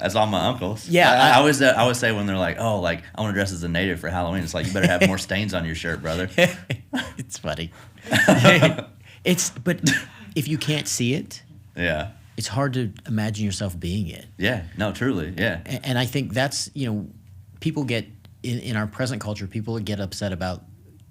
That's all my uncles. Yeah, I always say when they're like, oh, like I want to dress as a native for Halloween. It's like, you better have more stains on your shirt, brother. it's funny. But if you can't see it, Yeah. it's hard to imagine yourself being it. Yeah. No, truly. Yeah. And I think that's, people get, in our present culture, people get upset about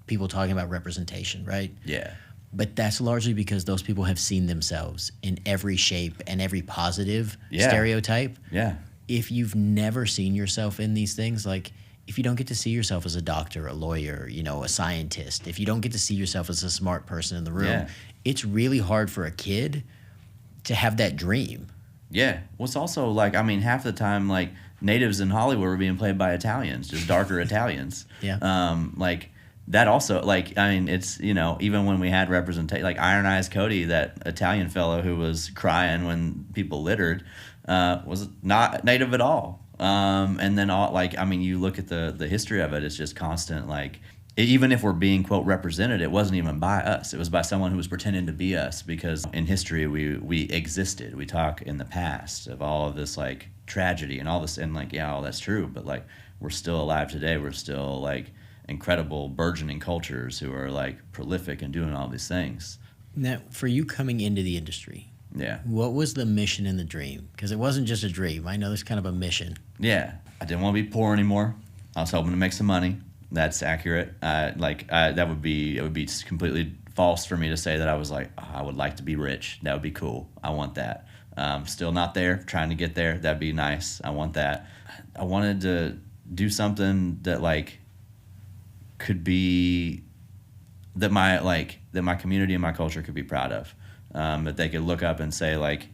people talking about representation, right? Yeah. But that's largely because those people have seen themselves in every shape and every positive Yeah. stereotype. Yeah. If you've never seen yourself in these things, like if you don't get to see yourself as a doctor, a lawyer, a scientist, if you don't get to see yourself as a smart person in the room, Yeah. it's really hard for a kid to have that dream. Yeah. Well, it's also like, I mean, half the time, like, natives in Hollywood were being played by Italians, just darker Italians. Yeah. Like, that also, like, I mean, it's, even when we had representation, like Iron Eyes Cody, that Italian fellow who was crying when people littered, was not native at all. And then, you look at the history of it, it's just constant, like, even if we're being, quote, represented, it wasn't even by us. It was by someone who was pretending to be us, because in history we existed. We talk in the past of all of this, like, tragedy and all this, and, like, yeah, all that's true, but, like, we're still alive today. We're still, like, incredible burgeoning cultures who are, like, prolific and doing all these things. Now, for you coming into the industry, Yeah. what was the mission and the dream? Because it wasn't just a dream. I know there's kind of a mission. Yeah. I didn't want to be poor anymore. I was hoping to make some money. That's accurate. It would be completely false for me to say that I was like, oh, I would like to be rich. That would be cool. I want that. Still not there, trying to get there. That'd be nice. I want that. I wanted to do something that, like, could be that my community and my culture could be proud of, that they could look up and say like,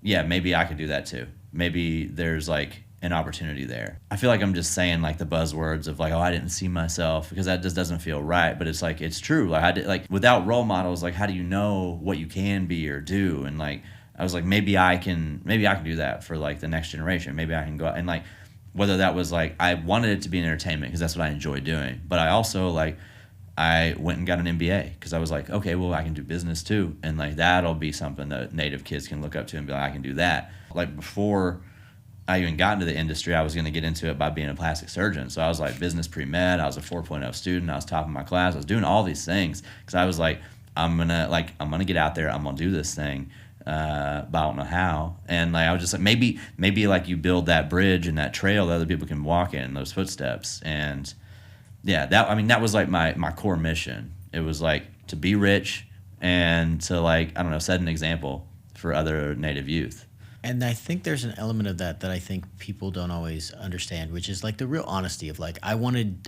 yeah, maybe I could do that too. Maybe there's like an opportunity there. I feel like I'm just saying like the buzzwords of like, oh, I didn't see myself, because that just doesn't feel right. But it's like, it's true. Like without role models, like how do you know what you can be or do? And like, I was like, maybe I can do that for like the next generation. Maybe I can go out and like, whether that was like, I wanted it to be an entertainment because that's what I enjoy doing. But I also like, I went and got an MBA because I was like, okay, well, I can do business too. And like, that'll be something that Native kids can look up to and be like, I can do that. Like before I even got into the industry, I was going to get into it by being a plastic surgeon. So I was like business pre-med. I was a 4.0 student. I was top of my class. I was doing all these things because I was like, I'm going to get out there. I'm going to do this thing. But I don't know how. And like, I was just like, maybe like you build that bridge and that trail that other people can walk in, those footsteps. And yeah, that was like my core mission. It was like to be rich and to like, I don't know, set an example for other Native youth. And I think there's an element of that I think people don't always understand, which is like the real honesty of like, I wanted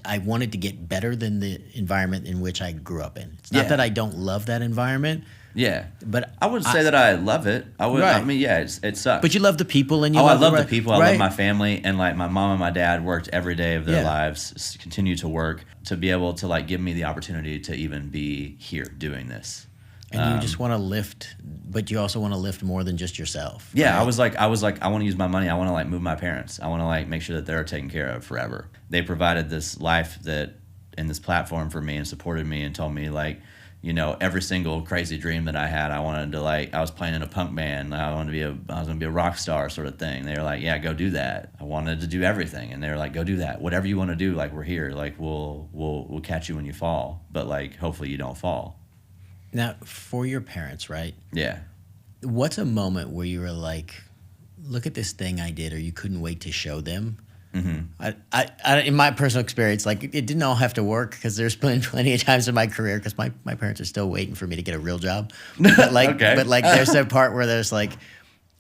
to get better than the environment in which I grew up in. It's not that I don't love that environment. Yeah, but I wouldn't say that I love it. I would. Right. I mean, yeah, it sucks. But you love the people, and you. I love the people. I love my family, and like my mom and my dad worked every day of their lives, continue to work to be able to like give me the opportunity to even be here doing this. And you just want to lift, but you also want to lift more than just yourself. Yeah, right? I was like, I want to use my money. I want to like move my parents. I want to like make sure that they're taken care of forever. They provided this life and this platform for me and supported me and told me like, you know, every single crazy dream that I had, I wanted to like, I was playing in a punk band. I was going to be a rock star sort of thing. They were like, yeah, go do that. I wanted to do everything. And they were like, go do that. Whatever you want to do, like we're here. Like we'll catch you when you fall. But like, hopefully you don't fall. Now, for your parents, right? Yeah. What's a moment where you were like, look at this thing I did, or you couldn't wait to show them? Mm-hmm. I, in my personal experience, like it didn't all have to work because there's been plenty of times in my career because my parents are still waiting for me to get a real job. But like, okay. But like, there's a part where there's like,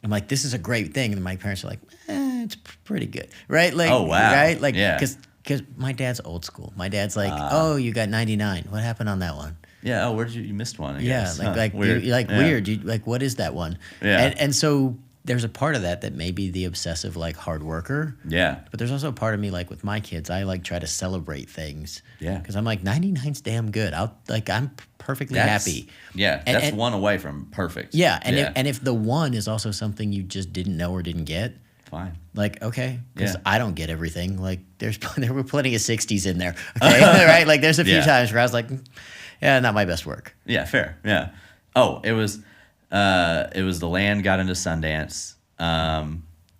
I'm like, this is a great thing, and my parents are like, it's pretty good, right? Like, oh wow, right? Like, yeah. Because my dad's old school. My dad's like, oh, you got 99. What happened on that one? Yeah. Oh, you missed one? I guess. Like weird. Weird. You, like, what is that one? Yeah. And so there's a part of that may be the obsessive, like hard worker. Yeah. But there's also a part of me, like with my kids, I like try to celebrate things. Yeah. Because I'm like 99's damn good. I'm perfectly happy. Yeah. That's one away from perfect. Yeah. And if the one is also something you just didn't know or didn't get. Fine. Like, okay, because I don't get everything. Like, there were plenty of 60s in there. Okay, right? Like, there's a few times where I was like, yeah, not my best work. Yeah, fair. Yeah. Oh, it was the land got into Sundance.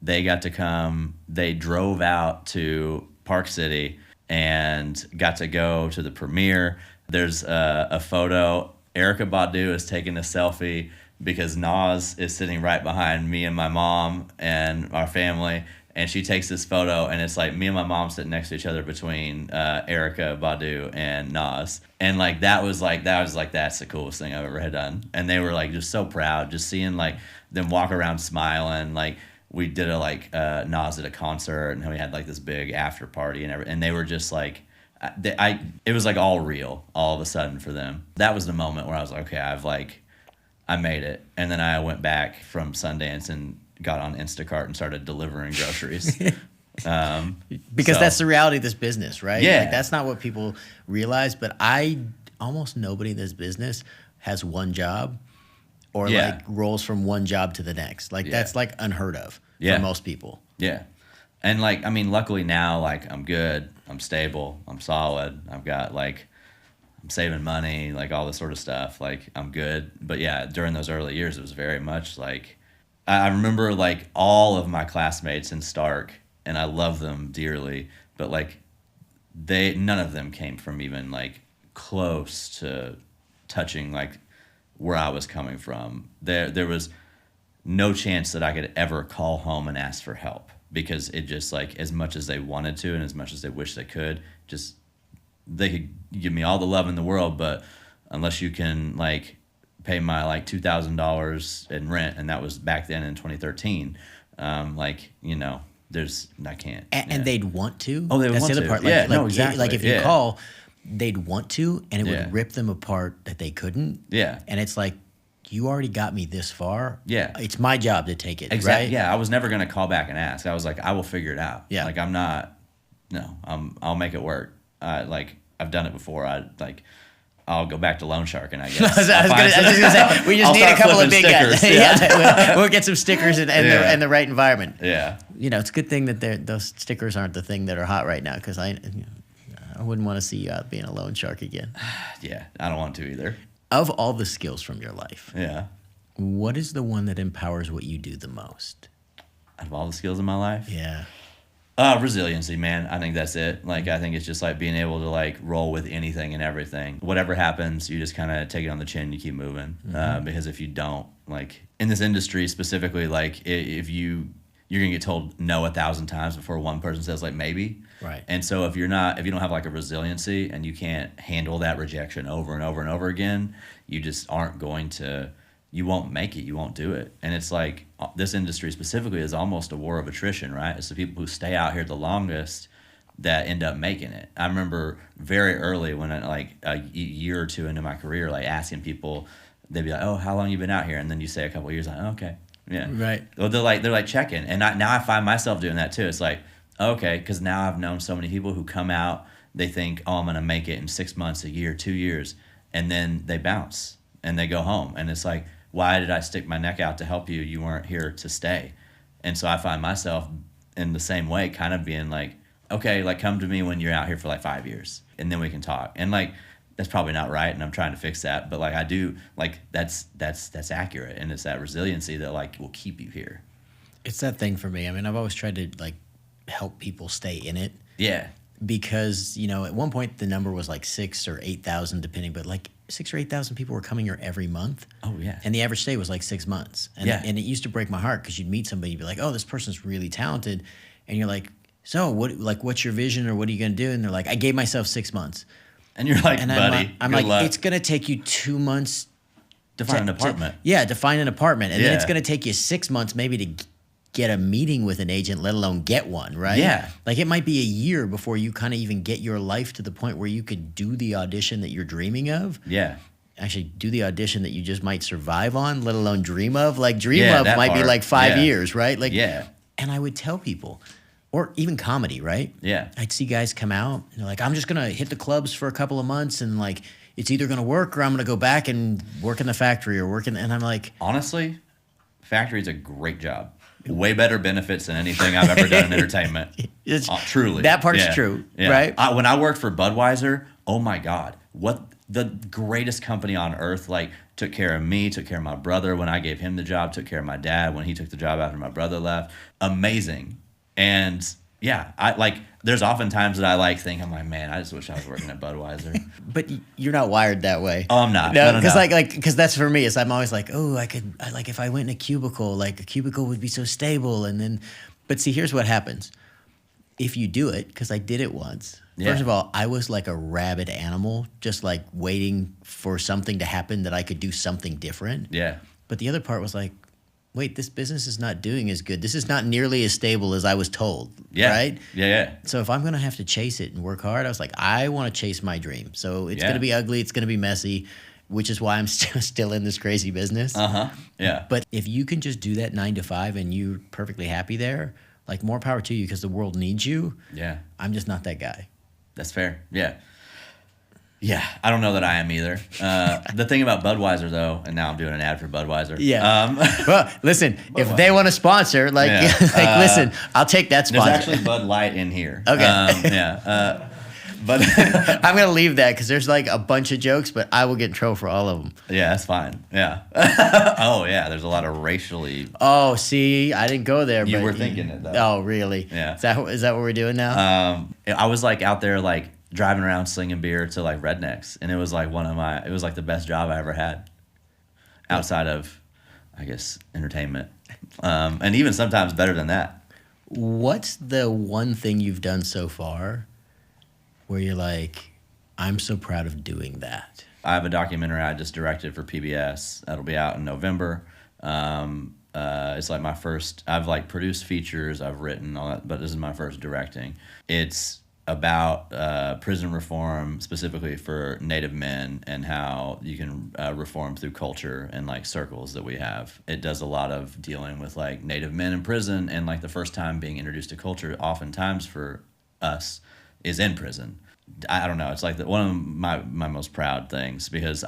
They got to come. They drove out to Park City and got to go to the premiere. There's a photo. Erykah Badu is taking a selfie because Nas is sitting right behind me and my mom and our family, and she takes this photo, and it's like me and my mom sitting next to each other between Erykah Badu and Nas, and like that's the coolest thing I've ever had done, and they were like just so proud, just seeing like them walk around smiling. Like we did Nas at a concert, and we had like this big after party and everything, and they were just like. It was like all real all of a sudden for them. That was the moment where I was like, okay, I made it. And then I went back from Sundance and got on Instacart and started delivering groceries. Because that's the reality of this business, right? Yeah. Like, that's not what people realize. But almost nobody in this business has one job or like rolls from one job to the next. Like that's like unheard of for most people. Yeah. And like, I mean, luckily now, like I'm good, I'm stable, I'm solid. I've got like, I'm saving money, like all this sort of stuff. Like I'm good. But yeah, during those early years, it was very much like, I remember like all of my classmates in Stark, and I love them dearly, but like none of them came from even like close to touching like where I was coming from. There was no chance that I could ever call home and ask for help, because it just like, as much as they wanted to and as much as they wish they could, just they could give me all the love in the world, but unless you can like pay my like $2,000 in rent, and that was back then in 2013, like, you know, I can't. And they'd want to. Oh, they would That's want the to. other part. Like, yeah, no, exactly. Like if you call, they'd want to, and it Yeah. would rip them apart that they couldn't. Yeah. And it's like, you already got me this far. Yeah. It's my job to take it. Exactly. Right? Yeah. I was never going to call back and ask. I was like, I will figure it out. Yeah. Like, I'll make it work. I've done it before. I'll go back to Loan Sharking, I guess. I was just gonna say, we just I'll need a start couple of flipping big guys. stickers. Yeah. We'll get some stickers and Yeah. the right environment. Yeah. It's a good thing that those stickers aren't the thing that are hot right now, because I wouldn't want to see you out being a loan shark again. Yeah. I don't want to either. Of all the skills from your life, Yeah. what is the one that empowers what you do the most? Out of all the skills in my life? Yeah. Resiliency, man. I think that's it. Like, I think it's just like being able to like roll with anything and everything. Whatever happens, you just kind of take it on the chin and you keep moving. Because if you don't, like in this industry specifically, like if you're gonna get told no 1,000 times before one person says like maybe. Right. And so if you don't have like a resiliency and you can't handle that rejection over and over and over again, you just aren't going to. You won't make it. You won't do it. And it's like this industry specifically is almost a war of attrition, right? It's the people who stay out here the longest that end up making it. I remember very early when like a year or two into my career, like asking people, they'd be like, "Oh, how long you been out here?" And then you say a couple of years, like, "Oh, okay, yeah, Right." Well, they're like checking, and now I find myself doing that too. It's like, okay, because now I've known so many people who come out, they think, "Oh, I'm gonna make it in 6 months, a year, 2 years," and then they bounce and they go home, and it's like, why did I stick my neck out to help you? You weren't here to stay. And so I find myself in the same way, kind of being like, okay, like come to me when you're out here for like 5 years and then we can talk. And like, that's probably not right. And I'm trying to fix that. But like I do, like that's accurate. And it's that resiliency that like will keep you here. It's that thing for me. I mean, I've always tried to like help people stay in it. Yeah. Because, at one point the number was like 6 or 8,000 depending, but like 6 or 8,000 people were coming here every month. Oh yeah. And the average stay was like 6 months. And, Yeah. and it used to break my heart because you'd meet somebody, you'd be like, oh, this person's really talented. And you're like, so what's your vision or what are you going to do? And they're like, I gave myself 6 months. And you're like, And buddy, I'm good like, luck. it's going to take you 2 months to find an apartment. to find an apartment. And then it's Yeah. going to take you 6 months maybe to get a meeting with an agent, let alone get one, right? Yeah. Like it might be a year before you kind of even get your life to the point where you could do the audition that you're dreaming of. Yeah. Actually do the audition that you just might survive on, let alone dream of. Like dream Yeah, of that might be part. like 5 Yeah. years, right? Like, Yeah. And I would tell people, or even comedy, right? Yeah. I'd see guys come out and they're like, I'm just going to hit the clubs for a couple of months and like, it's either going to work or I'm going to go back and work in the factory or work in, and I'm like, Honestly, factory's a great job. Way better benefits than anything I've ever done in entertainment. Truly. That part's Yeah. true, Yeah. right? When I worked for Budweiser, oh my God, what the greatest company on earth, like took care of me, took care of my brother when I gave him the job, took care of my dad when he took the job after my brother left. Amazing. And yeah, there's often times that I like think, I'm like, man, I just wish I was working at Budweiser. But you're not wired that way. Oh, I'm not. No, No. because that's for me. Is I'm always like, oh, like if I went in a cubicle, like a cubicle would be so stable, and then, but see, here's what happens. If you do it, because I did it once. Yeah. First of all, I was like a rabid animal, just like waiting for something to happen that I could do something different. Yeah. But the other part was like, wait, this business is not doing as good. This is not nearly as stable as I was told. Yeah. Right? Yeah. So if I'm going to have to chase it and work hard, I was like, I want to chase my dream. So it's Yeah. going to be ugly. It's going to be messy, which is why I'm still in this crazy business. Uh-huh. Yeah. But if you can just do that 9 to 5 and you're perfectly happy there, like more power to you because the world needs you. Yeah. I'm just not that guy. That's fair. Yeah. Yeah. I don't know that I am either. The thing about Budweiser, though, and now I'm doing an ad for Budweiser. Yeah. Well, listen, if they want to sponsor, like, Yeah. listen, I'll take that sponsor. There's actually Bud Light in here. Okay. Yeah. But I'm going to leave that because there's like a bunch of jokes, but I will get in trouble for all of them. yeah, that's fine. Yeah. Oh, yeah. There's a lot of racially. Oh, see, I didn't go there. You but were thinking it, though. Oh, really? Yeah. Is that what we're doing now? I was like out there, like driving around slinging beer to like rednecks. And it was like it was like the best job I ever had outside of, I guess, entertainment. And even sometimes better than that. What's the one thing you've done so far where you're like, I'm so proud of doing that? I have a documentary I just directed for PBS. That'll be out in November. It's like my first. I've like produced features, I've written all that, but this is my first directing. It's about prison reform specifically for Native men and how you can reform through culture and like circles that we have. It does a lot of dealing with like Native men in prison, and like the first time being introduced to culture oftentimes for us is in prison. I don't know. It's like one of my most proud things, because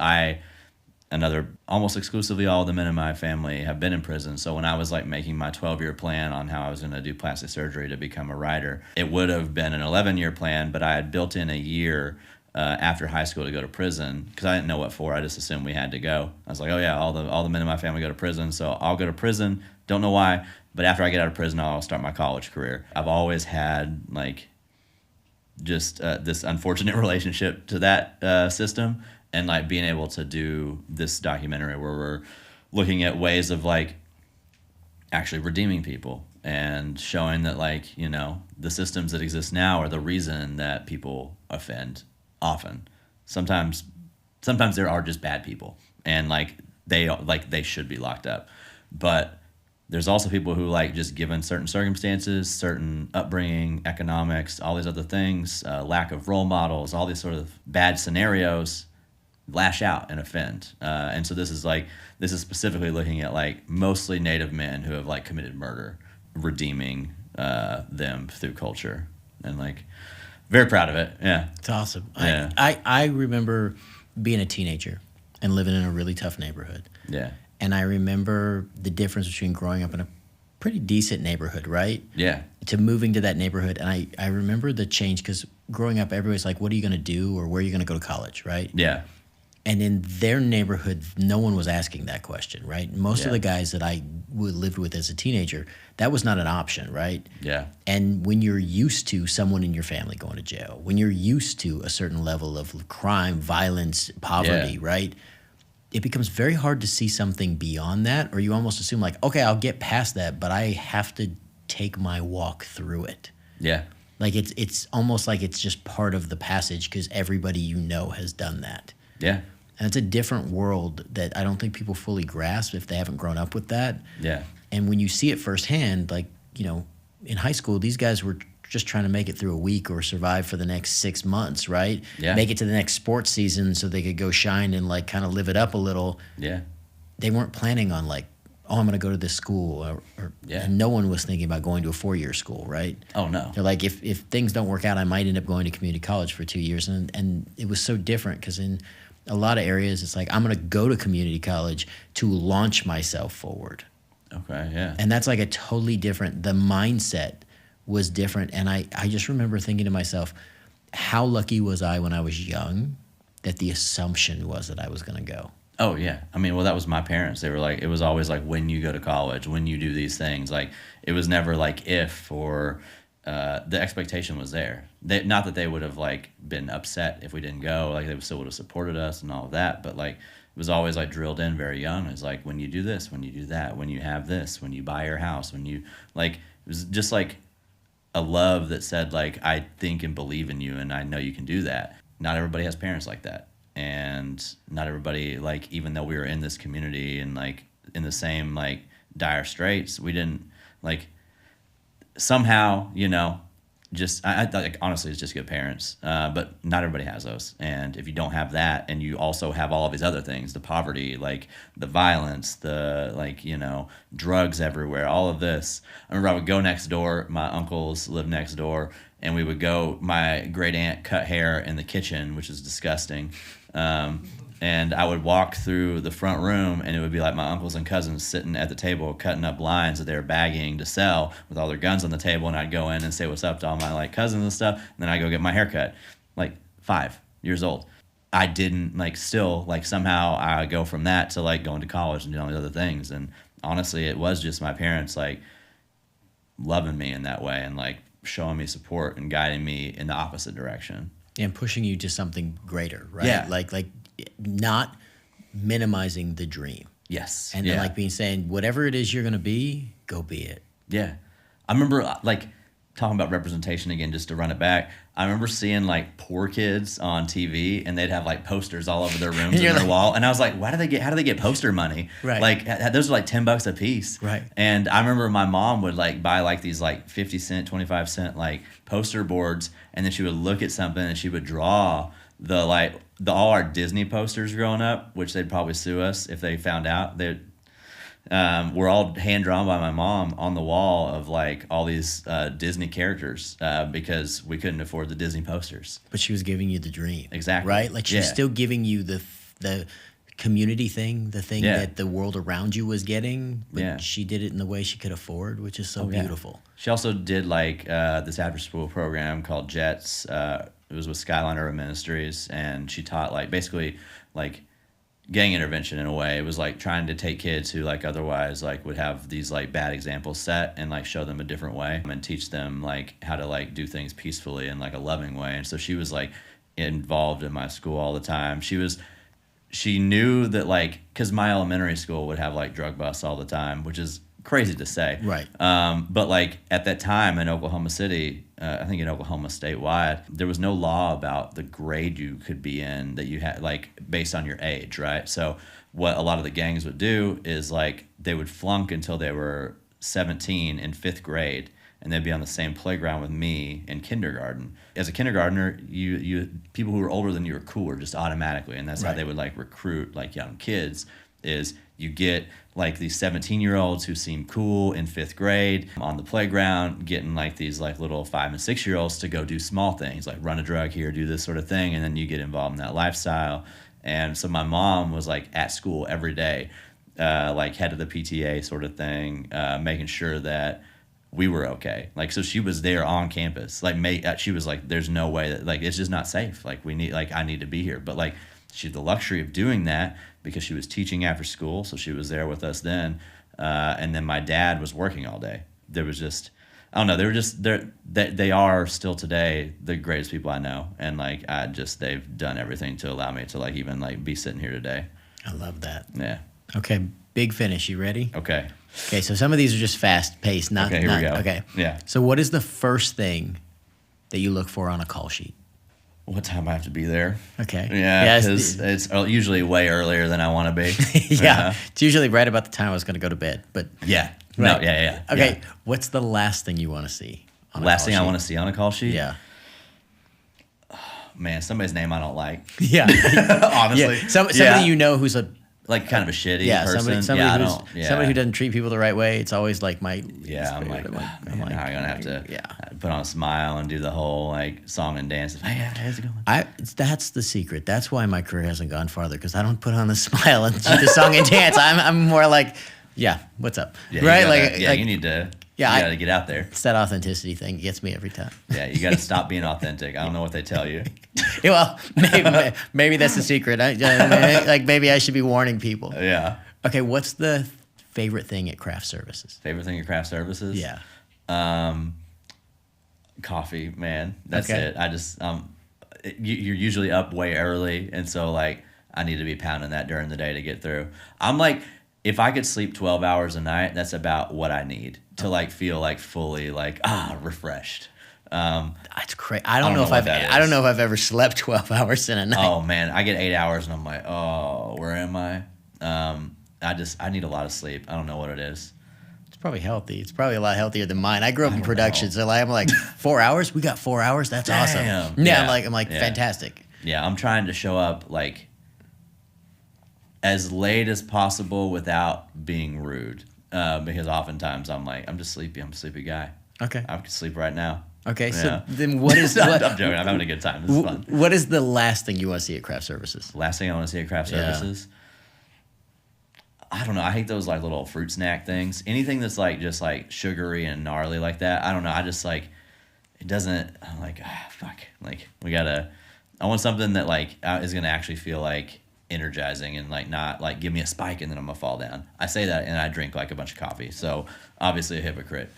almost exclusively all the men in my family have been in prison. So when I was like making my 12-year plan on how I was going to do plastic surgery to become a writer, it would have been an 11-year plan, but I had built in a year after high school to go to prison, because I didn't know what for. I just assumed we had to go. I was like, oh yeah, all the men in my family go to prison, so I'll go to prison. Don't know why, but after I get out of prison, I'll start my college career. I've always had like just this unfortunate relationship to that system. And like being able to do this documentary where we're looking at ways of like actually redeeming people and showing that like, you know, the systems that exist now are the reason that people offend often. Sometimes there are just bad people, and like they should be locked up. But there's also people who like just given certain circumstances, certain upbringing, economics, all these other things, lack of role models, all these sort of bad scenarios, lash out and offend. And so this is specifically looking at like mostly Native men who have like committed murder, redeeming them through culture, and like very proud of it. Yeah, It's awesome. Yeah. I remember being a teenager and living in a really tough neighborhood. Yeah, And I remember the difference between growing up in a pretty decent neighborhood, right? yeah, To moving to that neighborhood. And I remember the change, because growing up, everybody's like, what are you going to do, or where are you going to go to college, right? yeah, And in their neighborhood, no one was asking that question, right? Most Yeah. of the guys that I lived with as a teenager, that was not an option, right? yeah, And when you're used to someone in your family going to jail, when you're used to a certain level of crime, violence, poverty, Yeah. right? It becomes very hard to see something beyond that, or you almost assume like, okay, I'll get past that, but I have to take my walk through it. yeah, Like it's almost like it's just part of the passage, because everybody you know has done that. yeah, And it's a different world that I don't think people fully grasp if they haven't grown up with that. yeah, And when you see it firsthand, like, you know, in high school, these guys were just trying to make it through a week or survive for the next 6 months, right? Yeah. Make it to the next sports season so they could go shine and like kind of live it up a little. yeah, They weren't planning on like, oh, I'm going to go to this school. Yeah. And no one was thinking about going to a 4-year school, right? Oh no. They're like, if things don't work out, I might end up going to community college for 2 years. And it was so different, because in a lot of areas, it's like, I'm going to go to community college to launch myself forward. Okay, yeah, And that's like a totally different, the mindset was different. And I just remember thinking to myself, how lucky was I when I was young that the assumption was that I was going to go? Oh yeah. I mean, well, that was my parents. They were like, it was always like, when you go to college, when you do these things, like it was never like if, or the expectation was there. Not that they would have like been upset if we didn't go, like they still would have supported us and all of that. But like, it was always like drilled in very young. It's like, when you do this, when you do that, when you have this, when you buy your house, when you like, it was just like a love that said like, I think and believe in you, and I know you can do that. Not everybody has parents like that. And not everybody, like, even though we were in this community and like in the same like dire straits, we didn't like somehow, you know, just I like honestly, it's just good parents. But not everybody has those. And if you don't have that, and you also have all of these other things, the poverty, like the violence, the like, you know, drugs everywhere, all of this. I remember I would go next door. My uncles lived next door, and we would go. My great aunt cut hair in the kitchen, which is disgusting. And I would walk through the front room, and it would be like my uncles and cousins sitting at the table cutting up lines that they were bagging to sell with all their guns on the table. And I'd go in and say what's up to all my like cousins and stuff. And then I go get my hair cut, like 5 years old. I didn't like still like somehow I go from that to like going to college and doing all these other things. And honestly, it was just my parents like loving me in that way and like showing me support and guiding me in the opposite direction. And pushing you to something greater, right? Yeah. Like not minimizing the dream. Yes. And yeah. then like saying, whatever it is you're going to be, go be it. Yeah. I remember like talking about representation again, just to run it back, I remember seeing like poor kids on TV, and they'd have like posters all over their rooms and their wall, and I was like, how do they get poster money? Right. Like those are like $10 a piece. Right. And I remember my mom would like buy like these like 50 cent, 25 cent like poster boards, and then she would look at something and she would draw all our Disney posters growing up, which they'd probably sue us if they found out. They were all hand drawn by my mom on the wall of like all these Disney characters because we couldn't afford the Disney posters. But she was giving you the dream. Exactly. Right? Like she was still giving you the community thing, the thing that the world around you was getting, but she did it in the way she could afford, which is so beautiful. She also did like this after school program called Jets. It was with Skyline Urban Ministries, and she taught like basically like gang intervention in a way. It was like trying to take kids who like otherwise like would have these like bad examples set and like show them a different way and teach them like how to like do things peacefully in like a loving way. And so she was like involved in my school all the time. She knew that like, because my elementary school would have like drug busts all the time, which is crazy to say. Right. But like at that time in Oklahoma City, I think in Oklahoma statewide, there was no law about the grade you could be in that you had like based on your age, right? So what a lot of the gangs would do is like they would flunk until they were 17 in 5th grade, and they'd be on the same playground with me in kindergarten. As a kindergartner, you people who were older than you were cooler just automatically, and that's how they would like recruit like young kids. Is you get like these 17-year-olds who seem cool in 5th grade on the playground, getting like these like little 5 and 6-year-olds to go do small things like run a drug here, do this sort of thing, and then you get involved in that lifestyle. And so my mom was like at school every day, like head of the PTA sort of thing, making sure that we were okay. Like, so she was there on campus. Like, she was like, there's no way that, like, it's just not safe. Like, I need to be here. But, like, she had the luxury of doing that because she was teaching after school. So she was there with us then. And then my dad was working all day. There was just, I don't know, they are still today the greatest people I know. And, like, they've done everything to allow me to, like, even, like, be sitting here today. I love that. Yeah. Okay, big finish. You ready? Okay. Okay, so some of these are just fast paced, not. Okay, here we go. Okay. Yeah. So, what is the first thing that you look for on a call sheet? What time I have to be there? Okay. Yeah, because it's usually way earlier than I want to be. Yeah, it's usually right about the time I was going to go to bed. But yeah, right. No, yeah. Okay, what's the last thing you want to see? On Last thing I want to see on a call sheet? Yeah. Man, somebody's name I don't like. Yeah. Honestly. Yeah. Somebody you know who's like kind of a shitty person. Somebody who doesn't treat people the right way. It's always like my I'm like, now I'm gonna have to put on a smile and do the whole like song and dance. Hey, how's it going? That's the secret. That's why my career hasn't gone farther, because I don't put on the smile and do the song and dance. I'm more like, what's up? Yeah, right? You need to. Yeah, you got to get out there. It's that authenticity thing. It gets me every time. Yeah, you got to stop being authentic. I don't know what they tell you. Well, maybe that's the secret. Like maybe I should be warning people. Yeah. Okay, what's the favorite thing at craft services? Favorite thing at craft services? Yeah. Coffee, man. That's it. I just you're usually up way early, and so like I need to be pounding that during the day to get through. I'm like, if I could sleep 12 hours a night, that's about what I need to like feel like fully like refreshed. That's crazy. I don't know if I've ever slept 12 hours in a night. Oh man, I get 8 hours and I'm like, oh, where am I? I need a lot of sleep. I don't know what it is. It's probably healthy. It's probably a lot healthier than mine. I grew up in production, so I'm like 4 hours. We got 4 hours. That's awesome. Yeah, I'm like fantastic. Yeah, I'm trying to show up like as late as possible without being rude, because oftentimes I'm like, I'm just sleepy. I'm a sleepy guy. Okay. I could sleep right now. Okay, so then what is... I'm joking. I'm having a good time. This is fun. What is the last thing you want to see at craft services? Last thing I want to see at craft services? I don't know. I hate those like little fruit snack things. Anything that's like just like sugary and gnarly like that. I don't know. I just like, it doesn't, I'm like, fuck. Like I want something that like is going to actually feel like energizing and like not like give me a spike and then I'm gonna fall down. I say that and I drink like a bunch of coffee, so obviously a hypocrite.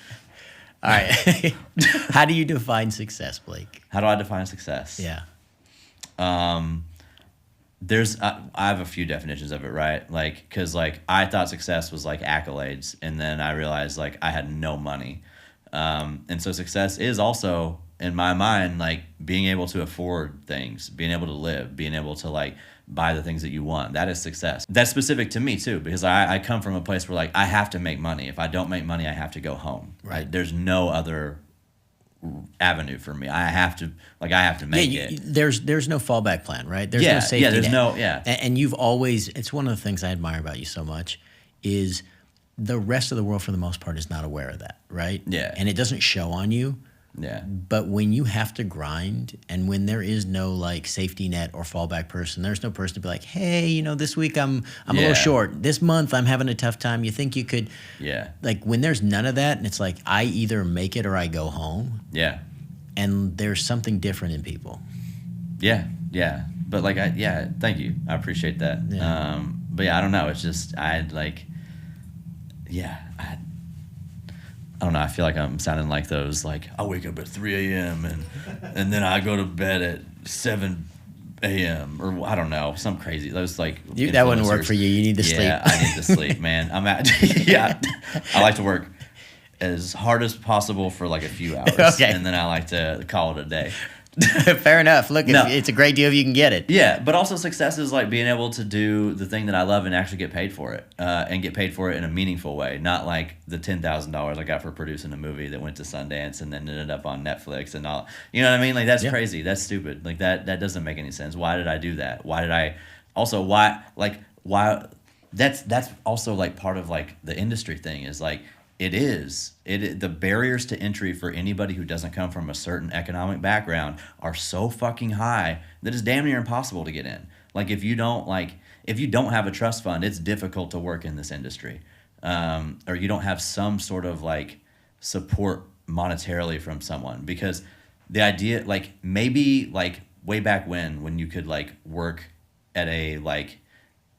All right. How do you define success, Blake? How do I define success? Yeah. There's I have a few definitions of it, right? Like, because like I thought success was like accolades, and then I realized like I had no money, And so success is also, in my mind, like being able to afford things, being able to live, being able to like buy the things that you want. That is success. That's specific to me too, because I come from a place where like I have to make money. If I don't make money, I have to go home. Right. There's no other avenue for me. I have to make it. There's no fallback plan, right? There's no Yeah, safety there's net. no, yeah. And you've always, it's one of the things I admire about you so much is the rest of the world for the most part is not aware of that, right? Yeah. And it doesn't show on you. Yeah. But when you have to grind and when there is no like safety net or fallback person, there's no person to be like, hey, you know, this week I'm a little short. This month I'm having a tough time. You think you could, like when there's none of that and it's like I either make it or I go home. Yeah. And there's something different in people. Yeah. Yeah. But like, thank you. I appreciate that. Yeah. But yeah, I don't know. It's just, I don't know. I feel like I'm sounding like those, like, I wake up at 3 a.m. and then I go to bed at 7 a.m. or I don't know, some crazy. Those like that wouldn't work for you. You need to sleep. Yeah, I need to sleep, man. I like to work as hard as possible for like a few hours, Okay. and then I like to call it a day. Fair enough. Look, No. it's a great deal if you can get it. Yeah, but also success is like being able to do the thing that I love and actually get paid for it, and get paid for it in a meaningful way, not like the $10,000 I got for producing a movie that went to Sundance and then ended up on Netflix and all. You know what I mean? Like that's crazy. That's stupid. Like that doesn't make any sense. Why did I do that? Why did I? Also, why? That's also like part of like the industry thing is like. The barriers to entry for anybody who doesn't come from a certain economic background are so fucking high that it's damn near impossible to get in. Like if you don't have a trust fund, it's difficult to work in this industry, or you don't have some sort of like support monetarily from someone, because the idea like maybe like way back when you could like work at a like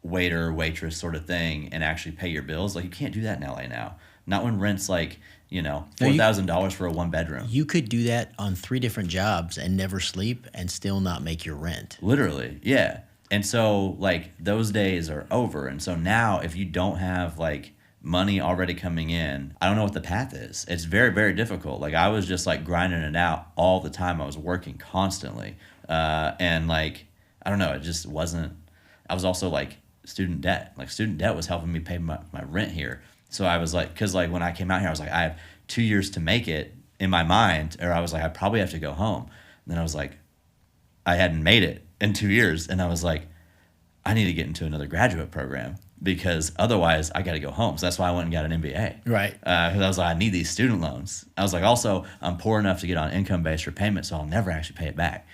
waiter waitress sort of thing and actually pay your bills, like you can't do that in LA now. Not when rent's like, $4,000 for a 1-bedroom. You could do that on 3 different jobs and never sleep and still not make your rent. Literally, yeah. And so, like, those days are over. And so now, if you don't have, like, money already coming in, I don't know what the path is. It's very, very difficult. Like, I was just, like, grinding it out all the time. I was working constantly. And, like, I don't know. It just wasn't. I was also, like, student debt. Like, student debt was helping me pay my rent here. So I was like, because like when I came out here, I was like, I have 2 years to make it in my mind, or I was like, I probably have to go home. And then I was like, I hadn't made it in 2 years, and I was like, I need to get into another graduate program because otherwise I got to go home. So that's why I went and got an MBA. Right. Because I was like, I need these student loans. I was like, also, I'm poor enough to get on income-based repayment, so I'll never actually pay it back.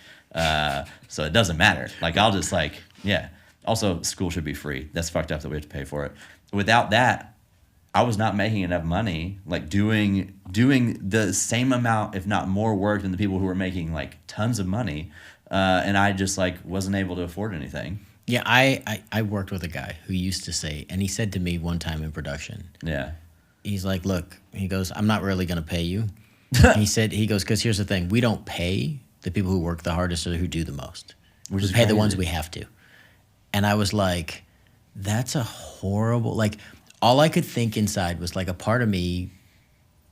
So it doesn't matter. Like I'll just like, yeah. Also, school should be free. That's fucked up that we have to pay for it. Without that, I was not making enough money, like doing the same amount, if not more work than the people who were making like tons of money. And I just like wasn't able to afford anything. Yeah, I worked with a guy who used to say, and he said to me one time in production, Yeah. he's like, look, he goes, I'm not really going to pay you. he goes, because here's the thing. We don't pay the people who work the hardest or who do the most. We just pay the ones we have to. And I was like, that's a horrible, like, all I could think inside was like a part of me,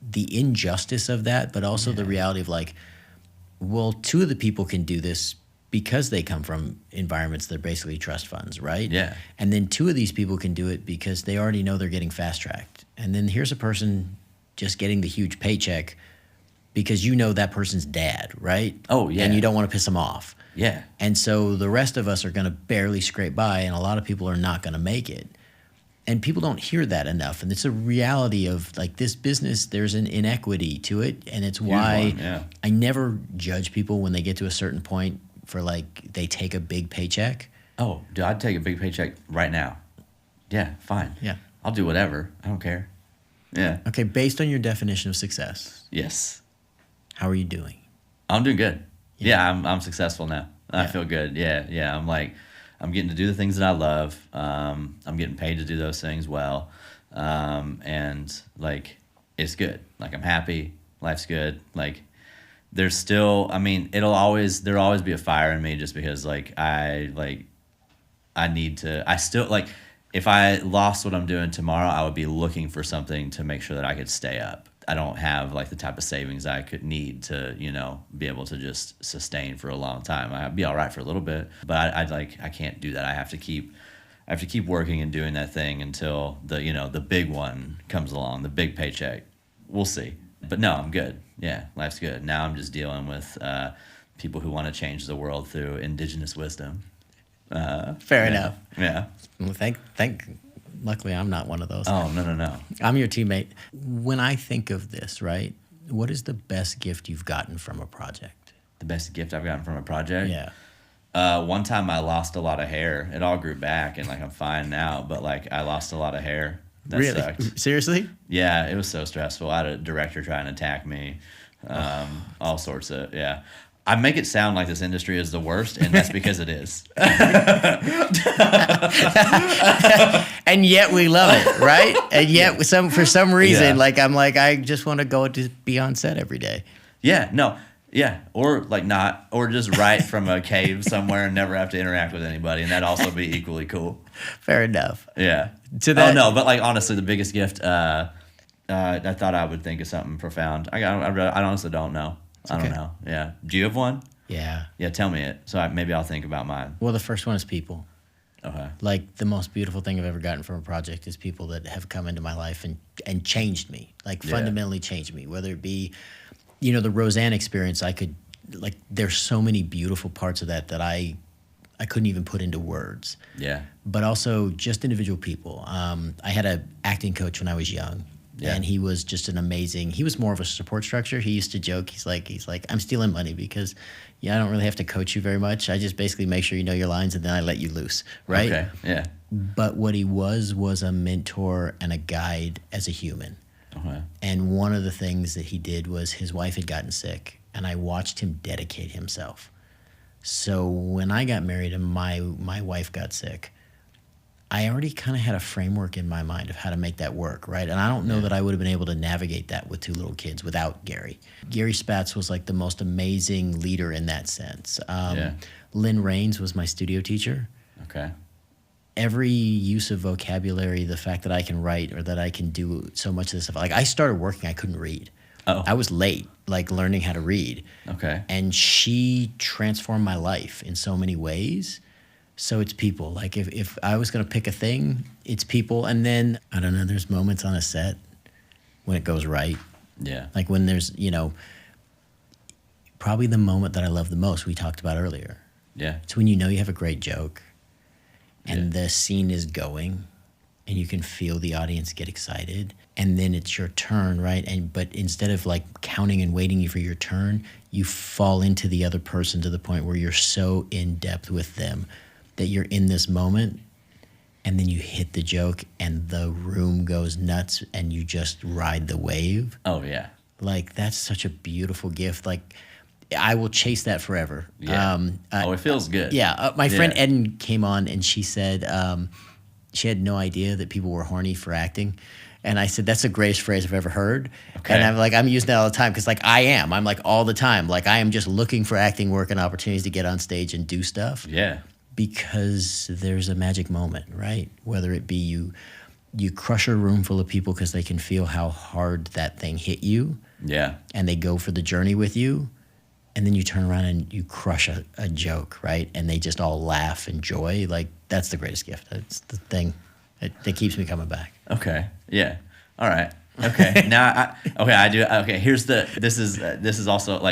the injustice of that, but also the reality of like, well, 2 of the people can do this because they come from environments that are basically trust funds, right? Yeah. And then 2 of these people can do it because they already know they're getting fast tracked. And then here's a person just getting the huge paycheck because you know that person's dad, right? Oh, yeah. And you don't want to piss them off. Yeah. And so the rest of us are going to barely scrape by, and a lot of people are not going to make it. And people don't hear that enough. And it's a reality of like this business, there's an inequity to it. And it's why I never judge people when they get to a certain point for like they take a big paycheck. Oh, dude, I'd take a big paycheck right now. Yeah, fine. Yeah. I'll do whatever. I don't care. Yeah. Okay, based on your definition of success, Yes. how are you doing? I'm doing good. Yeah, I'm successful now. I feel good. Yeah. I'm getting to do the things that I love. I'm getting paid to do those things well. And like, it's good. Like I'm happy. Life's good. Like there's still, I mean, there'll always be a fire in me just because like, I still if I lost what I'm doing tomorrow, I would be looking for something to make sure that I could stay up. I don't have like the type of savings I could need to, be able to just sustain for a long time. I'd be all right for a little bit, but I can't do that. I have to keep working and doing that thing until the big one comes along, the big paycheck. We'll see. But no, I'm good. Yeah, life's good. Now I'm just dealing with people who want to change the world through indigenous wisdom. Fair enough. Yeah. Well, luckily, I'm not one of those. Oh, no. I'm your teammate. When I think of this, right, what is the best gift you've gotten from a project? The best gift I've gotten from a project? Yeah. One time I lost a lot of hair. It all grew back, and I'm fine now. But I lost a lot of hair. That really? Sucked. Seriously? Yeah, it was so stressful. I had a director trying to attack me. All sorts of I make it sound like this industry is the worst, and that's because it is. And yet we love it, right? And yet for some reason, I just want to go to be on set every day. Yeah, no. Yeah, or not, or just write from a cave somewhere and never have to interact with anybody, and that'd also be equally cool. Fair enough. Yeah. Oh, no, but honestly, the biggest gift, I thought I would think of something profound. I honestly don't know. I don't know. Yeah. Do you have one? Yeah. Yeah, tell me it. So maybe I'll think about mine. Well, the first one is people. Okay. The most beautiful thing I've ever gotten from a project is people that have come into my life and changed me, fundamentally changed me, whether it be, the Roseanne experience. There's so many beautiful parts of that I couldn't even put into words. Yeah. But also just individual people. I had an acting coach when I was young. Yeah. And he was just he was more of a support structure. He used to joke, he's like, I'm stealing money because I don't really have to coach you very much. I just basically make sure you know your lines and then I let you loose, right? Okay, yeah. But what he was a mentor and a guide as a human. Okay. And one of the things that he did was his wife had gotten sick, and I watched him dedicate himself. So when I got married and my wife got sick, I already kind of had a framework in my mind of how to make that work, right? And I don't know that I would have been able to navigate that with 2 little kids without Gary. Gary Spatz was the most amazing leader in that sense. Lynn Raines was my studio teacher. Okay. Every use of vocabulary, the fact that I can write or that I can do so much of this stuff. I started working, I couldn't read. Oh. I was late, learning how to read. Okay. And she transformed my life in so many ways. So it's people. If I was going to pick a thing, it's people. And then, I don't know, there's moments on a set when it goes right. Yeah. When there's, probably the moment that I love the most we talked about earlier. Yeah. It's when you have a great joke and the scene is going and you can feel the audience get excited. And then it's your turn, right? But instead of counting and waiting for your turn, you fall into the other person to the point where you're so in depth with them that you're in this moment, and then you hit the joke and the room goes nuts and you just ride the wave. Oh, yeah. That's such a beautiful gift. I will chase that forever. Yeah. It feels good. Yeah. My friend Eden came on and she said she had no idea that people were horny for acting. And I said, that's the greatest phrase I've ever heard. Okay. And I'm using that all the time because I am. I'm all the time. I am just looking for acting work and opportunities to get on stage and do stuff. Yeah. Because there's a magic moment, right? Whether it be you crush a room full of people because they can feel how hard that thing hit you. Yeah. And they go for the journey with you. And then you turn around and you crush a joke, right? And they just all laugh and joy. That's the greatest gift. That's the thing that keeps me coming back. Okay. Yeah. All right. Okay. Now, I do. Okay. This is also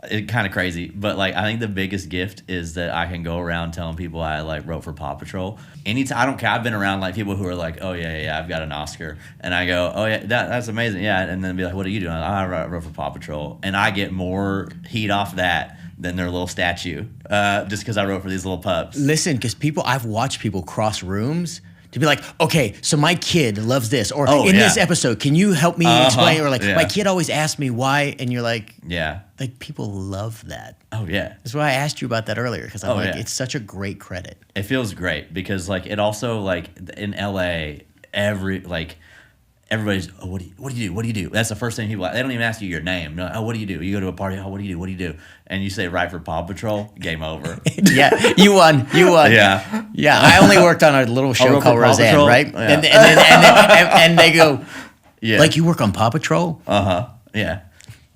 it's kind of crazy, but I think the biggest gift is that I can go around telling people I wrote for Paw Patrol. Anytime, I don't care. I've been around people who are oh yeah, I've got an Oscar, and I go, oh yeah, that's amazing, yeah, and then be what are you doing? I wrote for Paw Patrol, and I get more heat off that than their little statue, just because I wrote for these little pups. Listen, because I've watched people cross rooms to be okay, so my kid loves this, or this episode, can you help me explain? Or my kid always asks me why, and you're yeah, people love that. Oh yeah, that's why I asked you about that earlier, because I'm it's such a great credit. It feels great because it also in LA, everybody's, oh, what do you do? That's the first thing people, they don't even ask you your name. No, oh, what do you do? You go to a party, oh, what do you do? And you say, write for Paw Patrol, game over. Yeah, you won. Yeah. Yeah, I only worked on a little show called Roseanne, right? Yeah. And they go, Yeah. Like you work on Paw Patrol? Yeah.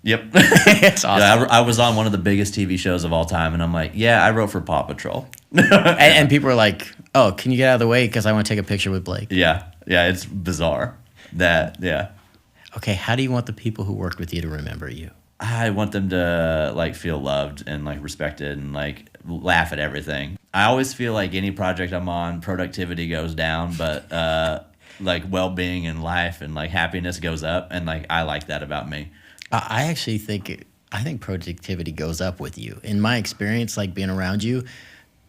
Yep. It's awesome. Yeah, I was on one of the biggest TV shows of all time, and I'm like, yeah, I wrote for Paw Patrol. And people are like, oh, can you get out of the way? Because I want to take a picture with Blake. Yeah. Yeah, it's bizarre. Yeah. Okay, how do you want the people who worked with you to remember you? I want them to like feel loved and like respected and like laugh at everything. I always feel like any project I'm on, productivity goes down, but like well-being in life and like happiness goes up, and like I like that about me. I actually think productivity goes up with you. In my experience, like being around you,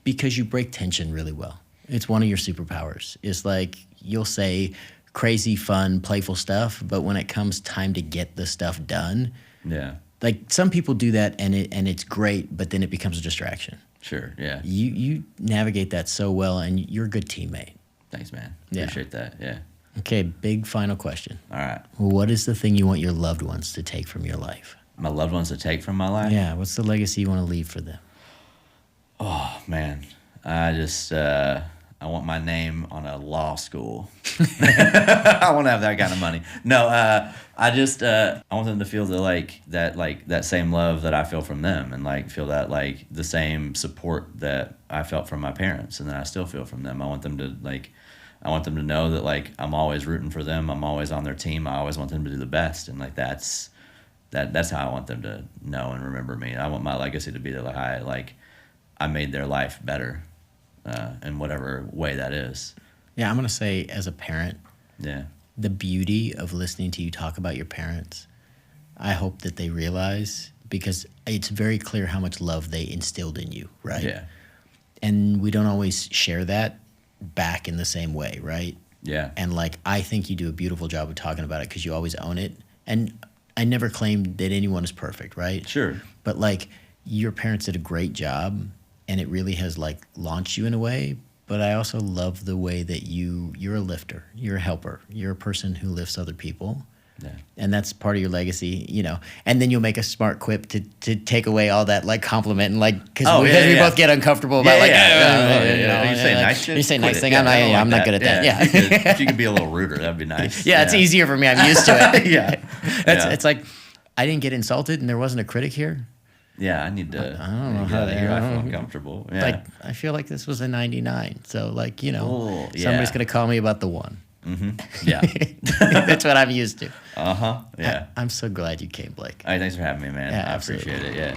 because you break tension really well. It's one of your superpowers. It's like you'll say crazy, fun, playful stuff, but when it comes time to get the stuff done, Yeah. like some people do that and it's great, but then it becomes a distraction. Sure. Yeah. You navigate that so well, and you're a good teammate. Thanks, man. Yeah. Appreciate that. Yeah. Okay, big final question. All right. What is the thing you want your loved ones to take from your life? My loved ones to take from my life? Yeah, what's the legacy you want to leave for them? Oh, man. I want my name on a law school. I want to have that kind of money. No, I want them to feel that same love that I feel from them, and like feel that like the same support that I felt from my parents and that I still feel from them. I want them to know that like I'm always rooting for them. I'm always on their team. I always want them to do the best, and like that's how I want them to know and remember me. I want my legacy to be that I made their life better. In whatever way that is. Yeah, I'm going to say as a parent, Yeah. the beauty of listening to you talk about your parents, I hope that they realize, because it's very clear how much love they instilled in you, right? Yeah. And we don't always share that back in the same way, right? Yeah. And like, I think you do a beautiful job of talking about it because you always own it. And I never claimed that anyone is perfect, right? Sure. But like, your parents did a great job, and it really has like launched you in a way. But I also love the way that you're a lifter, you're a helper, you're a person who lifts other people. Yeah. And that's part of your legacy, you know. And then you'll make a smart quip to take away all that like compliment and like because we both get uncomfortable about You say like, nice shit. You say Quit nice it. thing. Yeah, I'm not good at that. Yeah. If you could be a little ruder, that'd be nice. Yeah, it's easier for me. I'm used to it. Yeah. It's like I didn't get insulted and there wasn't a critic here. Yeah, I need to. I don't know get how out of to- here. I feel uncomfortable. Yeah. Like I feel like this was a 99. So like, you know, Oh, yeah. somebody's gonna call me about the one. Yeah. That's what I'm used to. Yeah. I'm so glad you came, Blake. All right, thanks for having me, man. Yeah, I absolutely. appreciate it. Yeah.